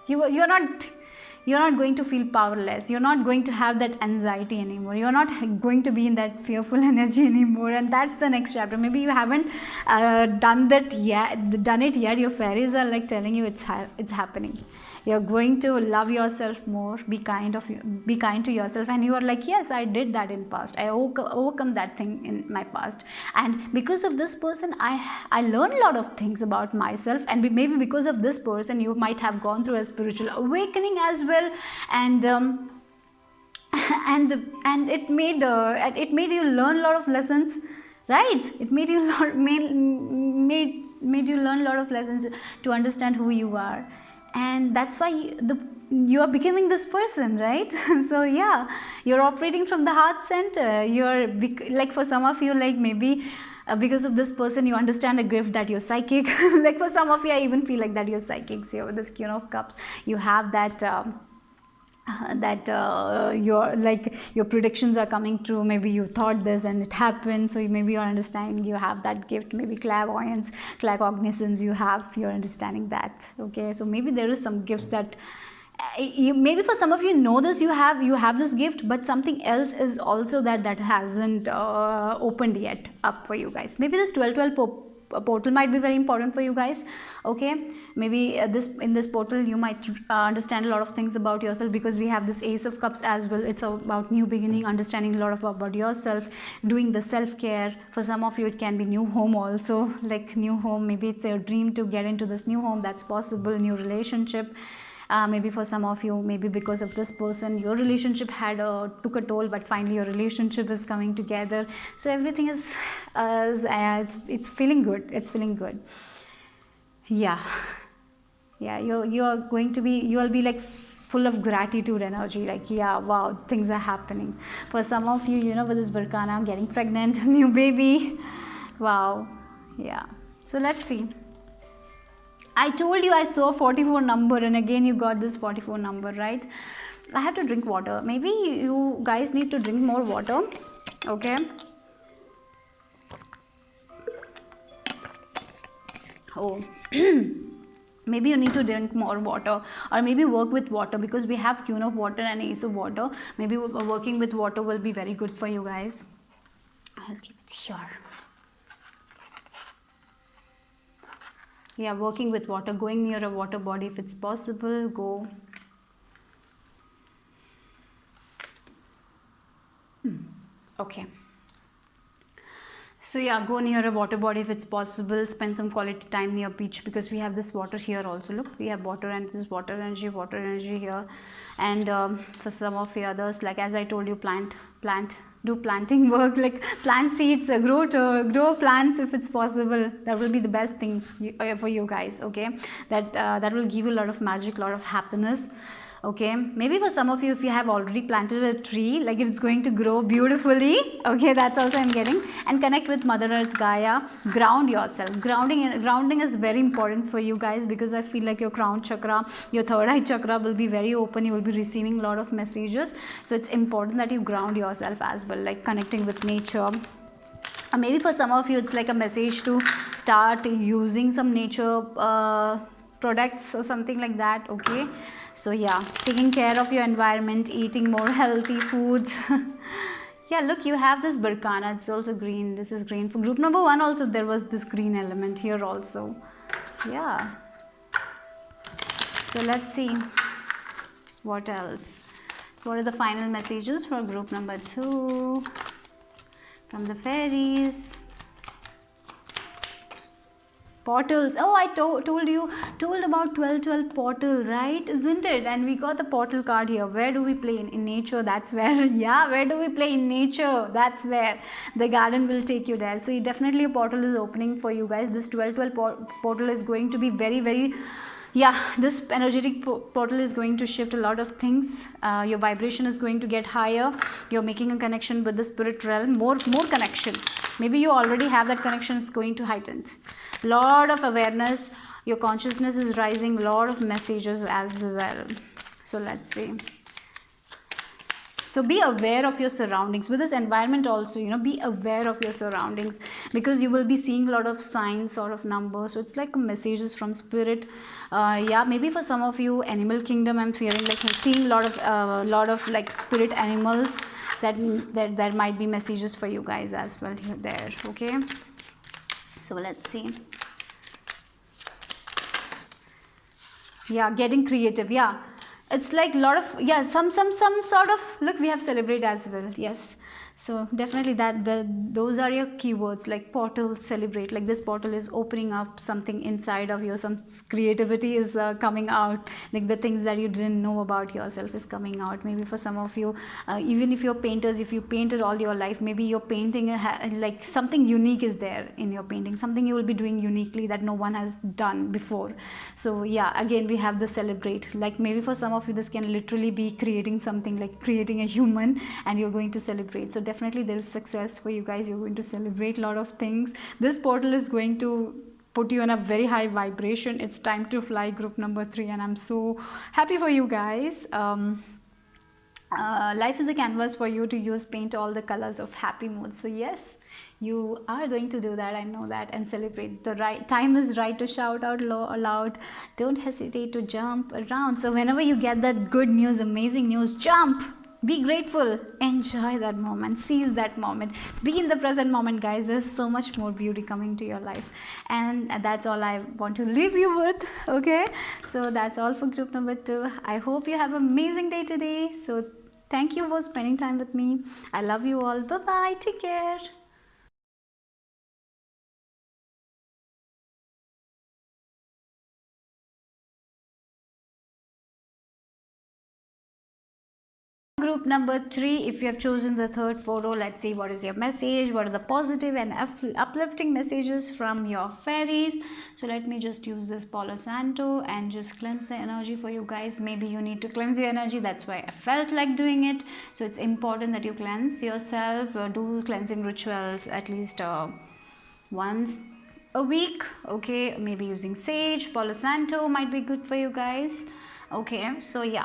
you're not going to feel powerless. You're not going to have that anxiety anymore. You're not going to be in that fearful energy anymore. And that's the next chapter. Maybe you haven't done it yet. Your fairies are like telling you it's happening. You're going to love yourself more, be kind to yourself, and you are like, yes, I did that in past, I overcome that thing in my past, and because of this person I learned a lot of things about myself, and maybe because of this person you might have gone through a spiritual awakening as well, and and it made you learn a lot of lessons, right? It made you made you learn a lot of lessons to understand who you are, and that's why you are becoming this person, right? So yeah, you're operating from the heart center. You're like, for some of you, like maybe because of this person you understand a gift that you're psychic. Like for some of you, I even feel like that you're psychics here with this Queen of Cups. You have that your predictions are coming true. Maybe you thought this and it happened, so maybe you're understanding, you have that gift. Maybe clairvoyance, claircognizance, you're understanding that. Okay, so maybe there is some gift that maybe for some of you know this, you have this gift, but something else is also that hasn't opened yet up for you guys. Maybe this 1212 portal might be very important for you guys. Okay, maybe in this portal you might understand a lot of things about yourself, because we have this Ace of Cups as well. It's about new beginning, understanding a lot about yourself, doing the self-care. For some of you it can be new home also, like new home. Maybe it's your dream to get into this new home, that's possible. New relationship. Maybe for some of you, maybe because of this person your relationship took a toll, but finally your relationship is coming together. So everything is it's feeling good. It's feeling good. Yeah, you'll be like full of gratitude energy, like, yeah, wow, things are happening. For some of you, with this Barkana, getting pregnant, new baby, wow. Yeah, so let's see. I told you I saw 44 number, and again you got this 44 number, right? I have to drink water. Maybe you guys need to drink more water. Okay. Oh. Maybe you need to drink more water, or maybe work with water, because we have Queen of Water and Ace of Water. Maybe working with water will be very good for you guys. I'll keep it here. Yeah, working with water, going near a water body if it's possible, go. Okay. So yeah, go near a water body if it's possible. Spend some quality time near beach, because we have this water here also. Look, we have water and this water energy here. And for some of the others, like as I told you, do planting work, like plant seeds, grow plants if it's possible. That will be the best thing for you guys. Okay, that will give you a lot of magic, a lot of happiness. Okay, maybe for some of you, if you have already planted a tree, like it's going to grow beautifully. Okay, that's also I'm getting. And connect with Mother Earth, Gaia. Ground yourself. Grounding is very important for you guys, because I feel like your crown chakra, your third eye chakra will be very open. You will be receiving a lot of messages. So it's important that you ground yourself as well, like connecting with nature. Maybe for some of you, it's like a message to start using some nature products or something like that. Okay, so yeah, taking care of your environment, eating more healthy foods. Yeah, look, you have this Barkana, it's also green. This is green. For group number 1 also, there was this green element here also. Yeah, so let's see what else. What are the final messages for group number 2 from the fairies? Portals. Oh, I told about 12 portal, right? Isn't it? And we got the portal card here. Where do we play in nature? That's where. Yeah, where do we play in nature? That's where the garden will take you there. So definitely a portal is opening for you guys. This 12 portal is going to be very, very, yeah, this energetic portal is going to shift a lot of things. Your vibration is going to get higher. You're making a connection with the spirit realm, more connection. Maybe you already have that connection. It's going to heighten. Lot of awareness, your consciousness is rising, lot of messages as well. So let's see. So be aware of your surroundings. With this environment also, be aware of your surroundings, because you will be seeing a lot of signs, sort of numbers. So it's like messages from spirit. Yeah, maybe for some of you, animal kingdom, I'm feeling like I'm seeing a lot of like spirit animals. That might be messages for you guys as well here there. Okay, so let's see. Yeah, getting creative. Yeah, it's like a lot of, yeah, some sort of, look, we have celebrate as well. Yes, so definitely those are your keywords, like portal, celebrate. Like this portal is opening up something inside of you. Some creativity is coming out. Like the things that you didn't know about yourself is coming out. Maybe for some of you, even if you're painters, if you painted all your life, maybe your painting like something unique is there in your painting. Something you will be doing uniquely that no one has done before. So yeah, again we have the celebrate. Like maybe for some of you, this can literally be creating something, like creating a human, and you're going to celebrate. So definitely there is success for you guys. You're going to celebrate a lot of things. This portal is going to put you in a very high vibration. It's time to fly, group number 3, and I'm so happy for you guys. Life is a canvas for you to use, paint all the colors of happy mood. So yes, you are going to do that, I know that, and celebrate. The right time is right to shout out loud. Don't hesitate to jump around. So whenever you get that good news, amazing news, jump, be grateful, enjoy that moment, seize that moment, be in the present moment, guys. There's so much more beauty coming to your life, and that's all I want to leave you with. Okay, so that's all for group number 2. I hope you have an amazing day today. So thank you for spending time with me. I love you all. Bye bye, take care. Group number 3, if you have chosen the third photo, let's see what is your message. What are the positive and uplifting messages from your fairies? So let me just use this Palo Santo and just cleanse the energy for you guys. Maybe you need to cleanse your energy, that's why I felt like doing it. So it's important that you cleanse yourself, do cleansing rituals at least once a week. Okay, maybe using sage, Palo Santo might be good for you guys. Okay, so yeah,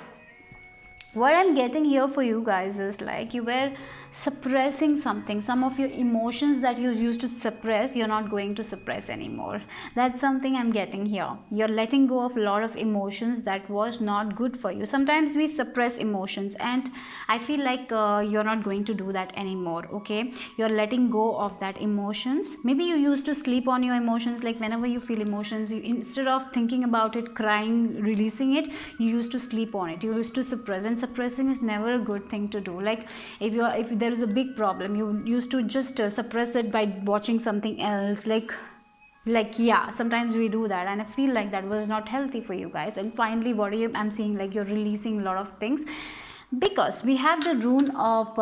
what I'm getting here for you guys is like you were suppressing something. Some of your emotions that you used to suppress, you're not going to suppress anymore. That's something I'm getting here. You're letting go of a lot of emotions that was not good for you. Sometimes we suppress emotions, and I feel like you're not going to do that anymore. Okay, you're letting go of that emotions. Maybe you used to sleep on your emotions. Like whenever you feel emotions, you, instead of thinking about it, crying, releasing it, you used to sleep on it. You used to suppress, and suppressing is never a good thing to do. Like if there is a big problem, you used to just suppress it by watching something else. Like yeah, sometimes we do that, and I feel like that was not healthy for you guys. And finally, I'm seeing like you're releasing a lot of things, because we have the rune of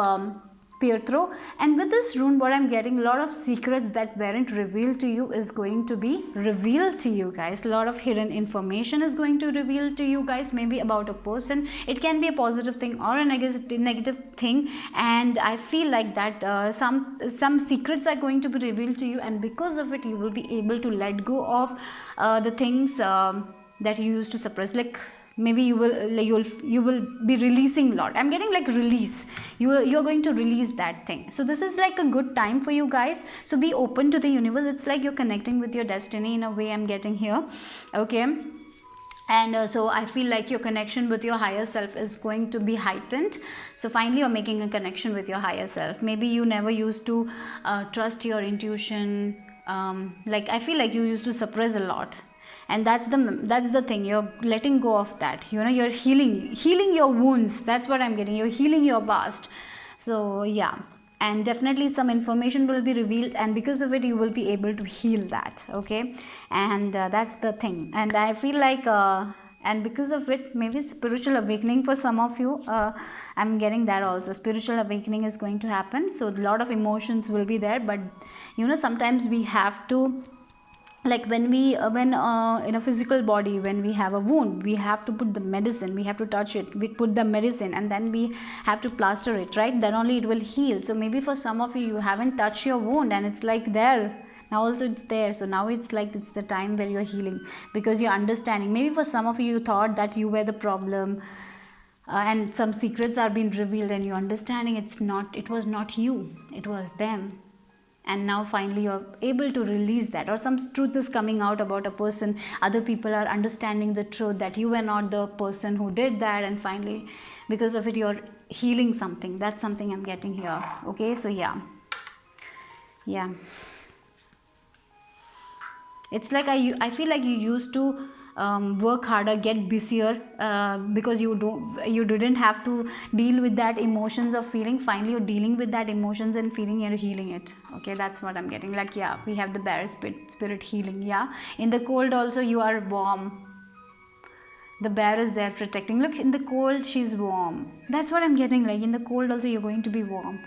Pietro, and with this rune, what I'm getting, a lot of secrets that weren't revealed to you is going to be revealed to you guys. A lot of hidden information is going to reveal to you guys, maybe about a person. It can be a positive thing or a negative thing, and I feel like that some secrets are going to be revealed to you, and because of it, you will be able to let go of the things that you used to suppress. Like maybe you will be releasing a lot. I'm getting like release. You're going to release that thing. So this is like a good time for you guys. So be open to the universe. It's like you're connecting with your destiny in a way, I'm getting here. Okay, and so I feel like your connection with your higher self is going to be heightened. So finally you're making a connection with your higher self. Maybe you never used to trust your intuition. Like I feel like you used to suppress a lot, and that's the thing. You're letting go of that. You're healing your wounds. That's what I'm getting. You're healing your past. So yeah, and definitely some information will be revealed, and because of it you will be able to heal that. Okay, and that's the thing. And I feel like and because of it, maybe spiritual awakening for some of you. I'm getting that also. Spiritual awakening is going to happen, so a lot of emotions will be there. But sometimes we have to, like when we when in a physical body, when we have a wound, we have to put the medicine, we have to touch it, we put the medicine, and then we have to plaster it, right? Then only it will heal. So maybe for some of you, you haven't touched your wound, and it's like there now, also it's there. So now it's like it's the time where you're healing, because you're understanding. Maybe for some of you, you thought that you were the problem, and some secrets are being revealed, and you're understanding it was not you, it was them. And now finally you're able to release that, or some truth is coming out about a person. Other people are understanding the truth that you were not the person who did that, and finally because of it you're healing something. That's something I'm getting here. Okay, so yeah, it's like I feel like you used to work harder, get busier, because you didn't have to deal with that emotions of feeling. Finally you're dealing with that emotions and feeling, and healing it. Okay, that's what I'm getting. Like, yeah, we have the bear spirit healing. Yeah, in the cold also you are warm. The bear is there protecting. Look, in the cold she's warm. That's what I'm getting. Like in the cold also you're going to be warm,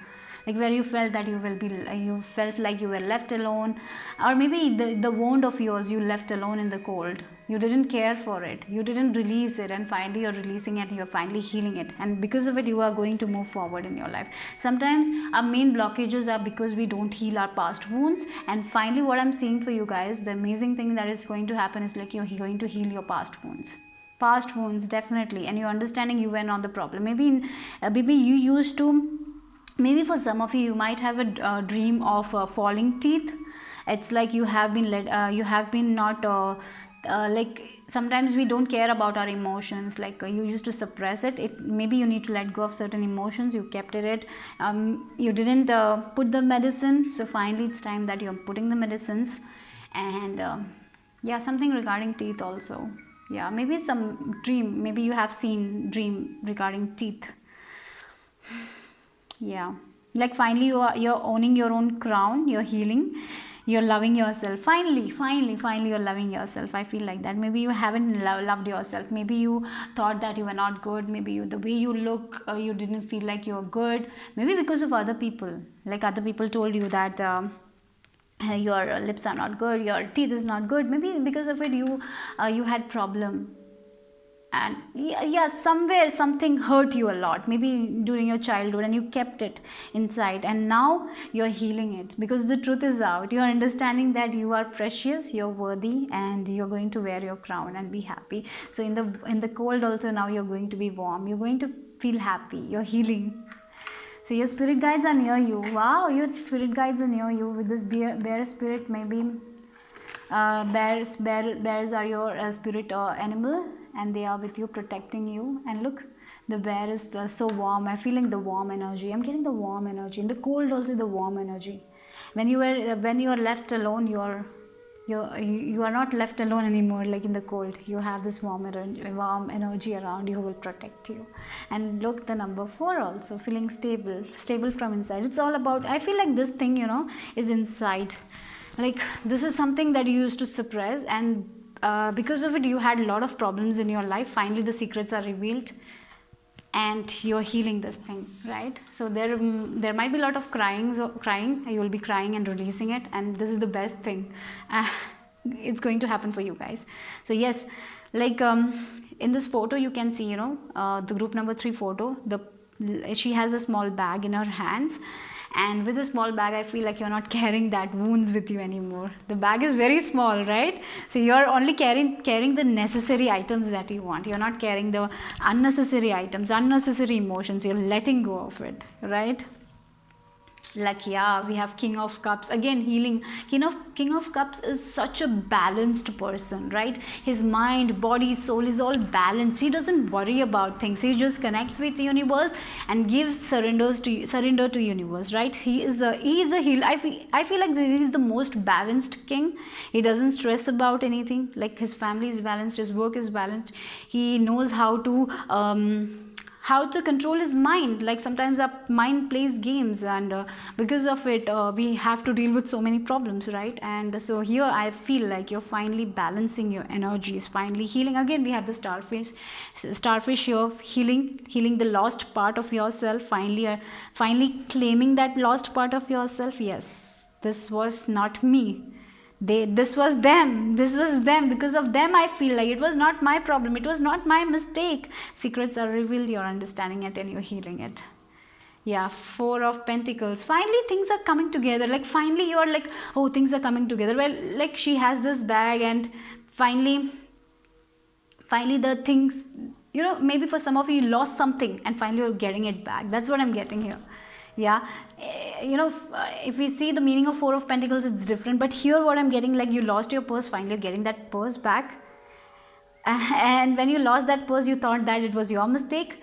like where you felt that you felt like you were left alone, or maybe the wound of yours you left alone in the cold. You didn't care for it, you didn't release it, and finally you're releasing it, you're finally healing it, and because of it you are going to move forward in your life. Sometimes our main blockages are because we don't heal our past wounds, and finally what I'm seeing for you guys, the amazing thing that is going to happen is like you're going to heal your past wounds, definitely. And you're understanding you were not the problem. Maybe you used to, maybe for some of you, you might have a dream of falling teeth. It's like you have been not like, sometimes we don't care about our emotions, like you used to suppress it. Maybe you need to let go of certain emotions, you kept it, you didn't put the medicine. So finally it's time that you're putting the medicines. And yeah, something regarding teeth also. Yeah, maybe some dream, maybe you have seen dream regarding teeth. Yeah, like finally you're owning your own crown, you're healing, you're loving yourself. Finally you're loving yourself. I feel like that. Maybe you haven't loved yourself. Maybe you thought that you were not good. Maybe the way you look, you didn't feel like you're good. Maybe because of other people, like other people told you that your lips are not good, your teeth is not good. Maybe because of it you had problem. And yeah, somewhere something hurt you a lot, maybe during your childhood, and you kept it inside, and now you're healing it because the truth is out. You're understanding that you are precious, you're worthy, and you're going to wear your crown and be happy. So in the cold also, now you're going to be warm, you're going to feel happy, you're healing. So your spirit guides are near you. Wow, your spirit guides are near you with this bear spirit. Maybe bears are your spirit animal, and they are with you, protecting you. And look, the bear is so warm. I'm feeling the warm energy. I'm getting the warm energy. In the cold also, the warm energy. When you are left alone, you are not left alone anymore. Like in the cold, you have this warm energy around you who will protect you. And look, the number 4 also, feeling stable from inside. It's all about, I feel like this thing is inside. Like this is something that you used to suppress, and because of it you had a lot of problems in your life. Finally the secrets are revealed, and you're healing this thing, right? So there might be a lot of crying. You will be crying and releasing it, and this is the best thing. It's going to happen for you guys. So yes, like in this photo you can see the group number 3 photo. She has a small bag in her hands, and with a small bag I feel like you're not carrying that wounds with you anymore. The bag is very small, right? So you're only carrying the necessary items that you want. You're not carrying the unnecessary items, unnecessary emotions. You're letting go of it, right? Like, yeah, we have King of Cups again, healing. King of Cups is such a balanced person, right? His mind, body, soul is all balanced. He doesn't worry about things. He just connects with the universe and gives surrender to universe, right? He is a heal. I feel like he is the most balanced king. He doesn't stress about anything. Like his family is balanced, his work is balanced. He knows how how to control his mind. Like sometimes our mind plays games, and because of it we have to deal with so many problems, right? And so here I feel like you're finally balancing your energies, finally healing. Again we have the starfish here, healing the lost part of yourself, finally claiming that lost part of yourself. Yes, this was not me, this was them, because of them I feel like it was not my problem, it was not my mistake. Secrets are revealed, you're understanding it and you're healing it. Yeah, Four of Pentacles. Finally things are coming together. Like finally you're like, oh, things are coming together. Well, like she has this bag, and finally the things, you know, maybe for some of you lost something and finally you're getting it back. That's what I'm getting here. Yeah, you know, if we see the meaning of Four of Pentacles, it's different, but here what I'm getting, like you lost your purse, finally you're getting that purse back. And when you lost that purse, you thought that it was your mistake,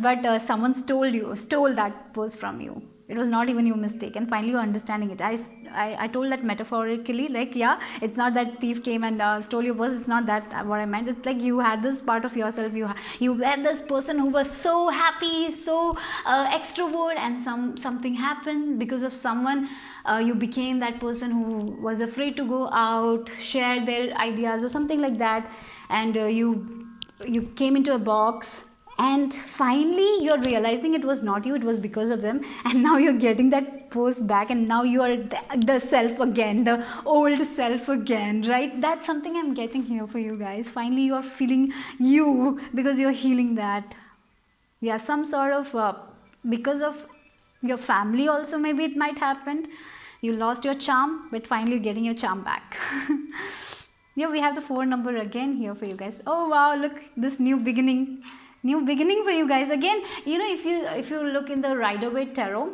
but someone stole that purse from you. It was not even your mistake, and finally you're understanding it. I told that metaphorically, like, yeah, it's not that thief came and stole your purse. It's not that what I meant. It's like you had this part of yourself. You were this person who was so happy, so extrovert, and something happened because of someone. You became that person who was afraid to go out, share their ideas or something like that, and you came into a box. And finally you're realizing it was not you, it was because of them, and now you're getting that pose back, and now you are the self again, the old self again, right? That's something I'm getting here for you guys. Finally you're feeling you, because you're healing that. Yeah, some sort of because of your family also, maybe it might happen. You lost your charm, but finally you're getting your charm back. Yeah, we have the 4 number again here for you guys. Oh wow, look, this new beginning for you guys. Again, you know, if you look in the Rider-Waite tarot,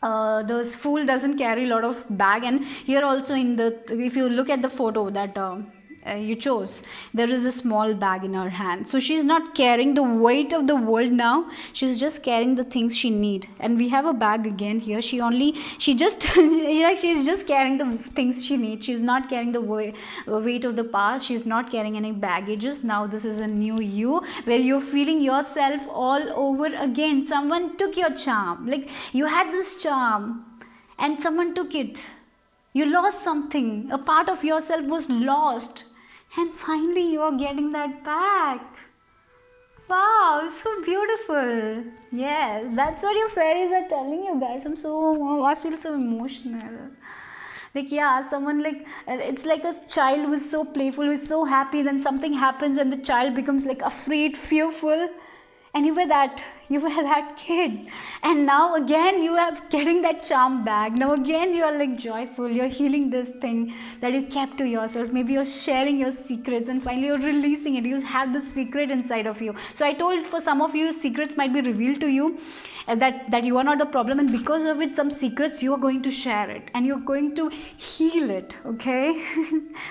the Fool doesn't carry a lot of bag, and here also in the, if you look at the photo that you chose, there is a small bag in her hand. So she's not carrying the weight of the world now, she's just carrying the things she need. And we have a bag again here. She's just carrying the things she needs. She's not carrying the weight of the past, she's not carrying any baggages. Now this is a new you, where you're feeling yourself all over again. Someone took your charm, like you had this charm and someone took it. You lost something, a part of yourself was lost, and finally you are getting that back. Wow, so beautiful. Yes, that's what your fairies are telling you guys. I feel so emotional. Like, yeah, someone, like, it's like a child who is so playful, who is so happy, then something happens and the child becomes like afraid, fearful. And you were that kid, and now again you are getting that charm back. Now again you are like joyful, you're healing this thing that you kept to yourself. Maybe you're sharing your secrets, and finally you're releasing it. You have this secret inside of you. So I told, for some of you, secrets might be revealed to you, that you are not the problem, and because of it, some secrets, you are going to share it and you're going to heal it. Okay.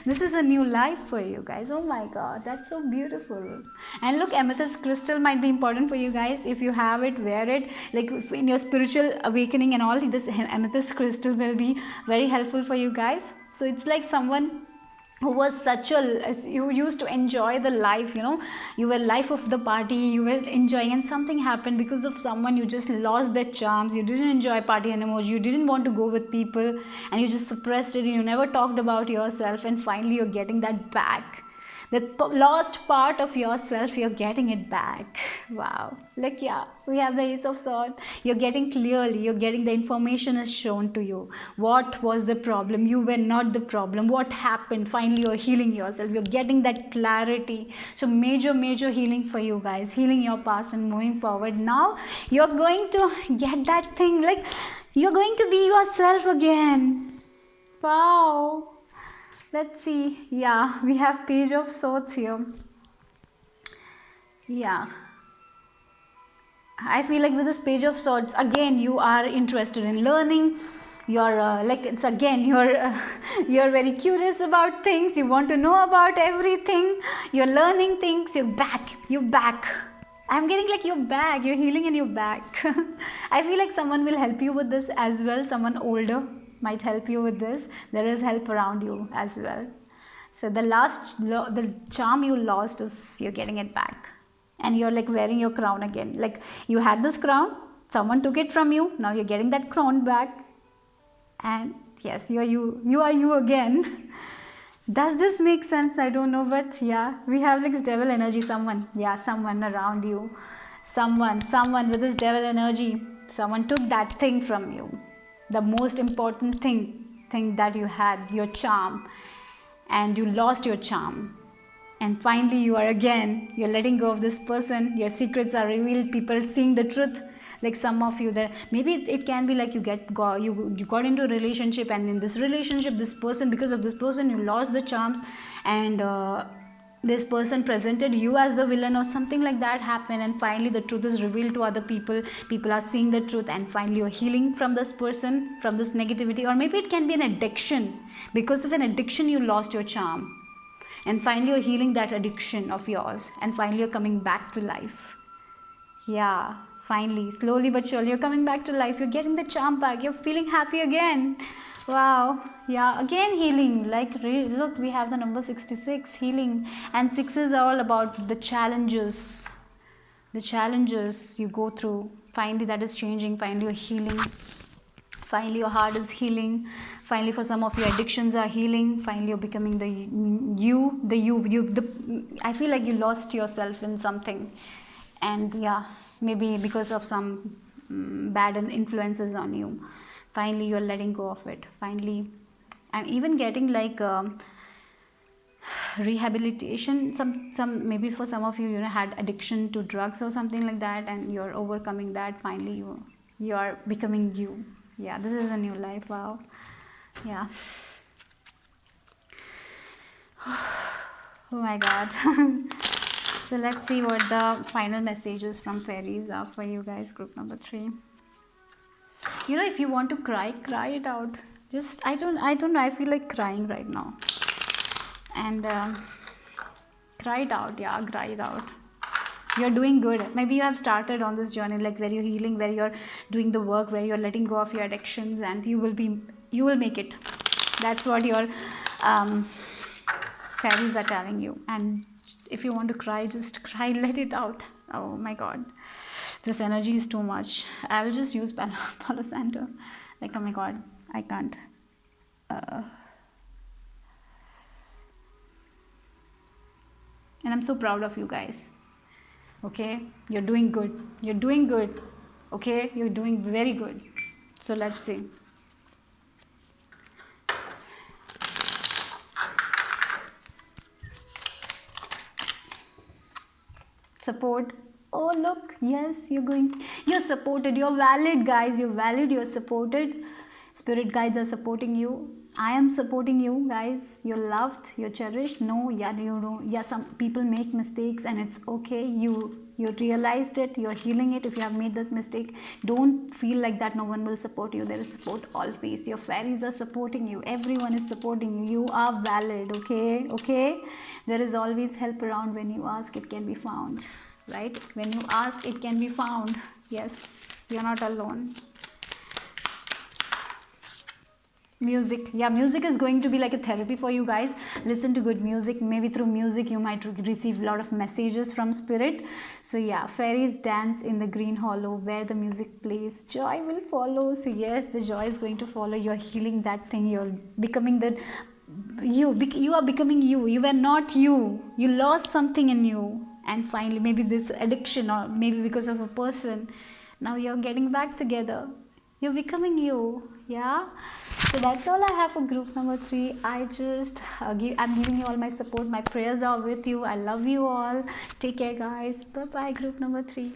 This is a new life for you guys. Oh my god, that's so beautiful. And look, amethyst crystal might be important for you guys. If you have it, wear it. Like in your spiritual awakening and all, this amethyst crystal will be very helpful for you guys. So it's like someone who was you used to enjoy the life, you know, you were life of the party, you were enjoying, and something happened because of someone. You just lost their charms, you didn't enjoy party anymore, you didn't want to go with people, and you just suppressed it, and you never talked about yourself, and finally you're getting that back. The lost part of yourself, you're getting it back. Wow. Like, yeah, we have the Ace of Swords. You're getting clearly, you're getting the information is shown to you. What was the problem? You were not the problem. What happened? Finally, you're healing yourself. You're getting that clarity. So major healing for you guys. Healing your past and moving forward. Now, you're going to get that thing. Like, you're going to be yourself again. Wow. Let's see. Yeah, we have Page of Swords here. Yeah. I feel like with this Page of Swords, again, you are interested in learning. You're like, it's again, you're very curious about things. You want to know about everything. You're learning things. You're back. I'm getting like you're back. You're healing and you're back. I feel like someone will help you with this as well. Someone older might help you with this. There is help around you as well. So the charm you lost is, you're getting it back. and you're like wearing your crown again. Like you had this crown, someone took it from you, now you're getting that crown back, and yes, you are you again. Does this make sense? I don't know, but yeah, we have like devil energy. Someone around you, someone with this devil energy, someone took that thing from you, the most important thing that you had, your charm, and you lost your charm. And finally you're letting go of this person, your secrets are revealed, people seeing the truth. Like some of you there, maybe it can be like you got into a relationship, and in this relationship, this person, because of this person you lost the charms, and this person presented you as the villain or something like that happened, and finally the truth is revealed to other people. People are seeing the truth, and finally you're healing from this person, from this negativity. Or maybe it can be an addiction. Because of an addiction you lost your charm, and finally you're healing that addiction of yours, and finally you're coming back to life. Yeah, finally, slowly but surely you're coming back to life, you're getting the charm back, you're feeling happy again. Wow. Yeah, again healing. Like look, we have the number 66, healing, and sixes are all about the challenges you go through. Finally that is changing, finally you're healing, finally your heart is healing, finally for some of your addictions are healing, finally you're becoming I feel like you lost yourself in something, and yeah, maybe because of some bad influences on you. Finally you're letting go of it. Finally I'm even getting like rehabilitation. Some maybe for some of you had addiction to drugs or something like that, and you're overcoming that. Finally you are becoming you. Yeah, this is a new life. Wow. Yeah. Oh my god. So let's see what the final messages from fairies are for you guys, group number 3. You know, if you want to cry it out. Just I don't know, I feel like crying right now. And cry it out. Yeah, cry it out. You're doing good. Maybe you have started on this journey, like where you're healing, where you're doing the work, where you're letting go of your addictions, and you will make it. That's what your fairies are telling you. And if you want to cry, just cry, let it out. Oh my god, this energy is too much. I will just use Palo Santo. Like, oh my god, I can't. And I'm so proud of you guys. Okay, you're doing good. Okay, you're doing very good. So let's see. Support. Oh look, yes, you're supported, you're valid, guys, you're valid, you're supported. Spirit guides are supporting you. I am supporting you, guys. You're loved, you're cherished. No, yeah, you know, yeah, some people make mistakes, and it's okay. You realized it, you're healing it. If you have made that mistake, don't feel like that no one will support you. There is support always. Your fairies are supporting you, everyone is supporting you. You are valid. Okay, there is always help around. When you ask, it can be found, right? When you ask, it can be found. Yes, you're not alone. Music. Yeah, music is going to be like a therapy for you guys. Listen to good music. Maybe through music you might receive a lot of messages from spirit. So yeah, fairies dance in the green hollow where the music plays. Joy will follow. So yes, the joy is going to follow. You're healing that thing. You're becoming you are becoming you. You were not you. You lost something in you, and finally maybe this addiction, or maybe because of a person, now you're getting back together. You're becoming you. Yeah, so that's all I have for group number 3. I'm giving you all my support. My prayers are with you. I love you all. Take care, guys. Bye bye, group number 3.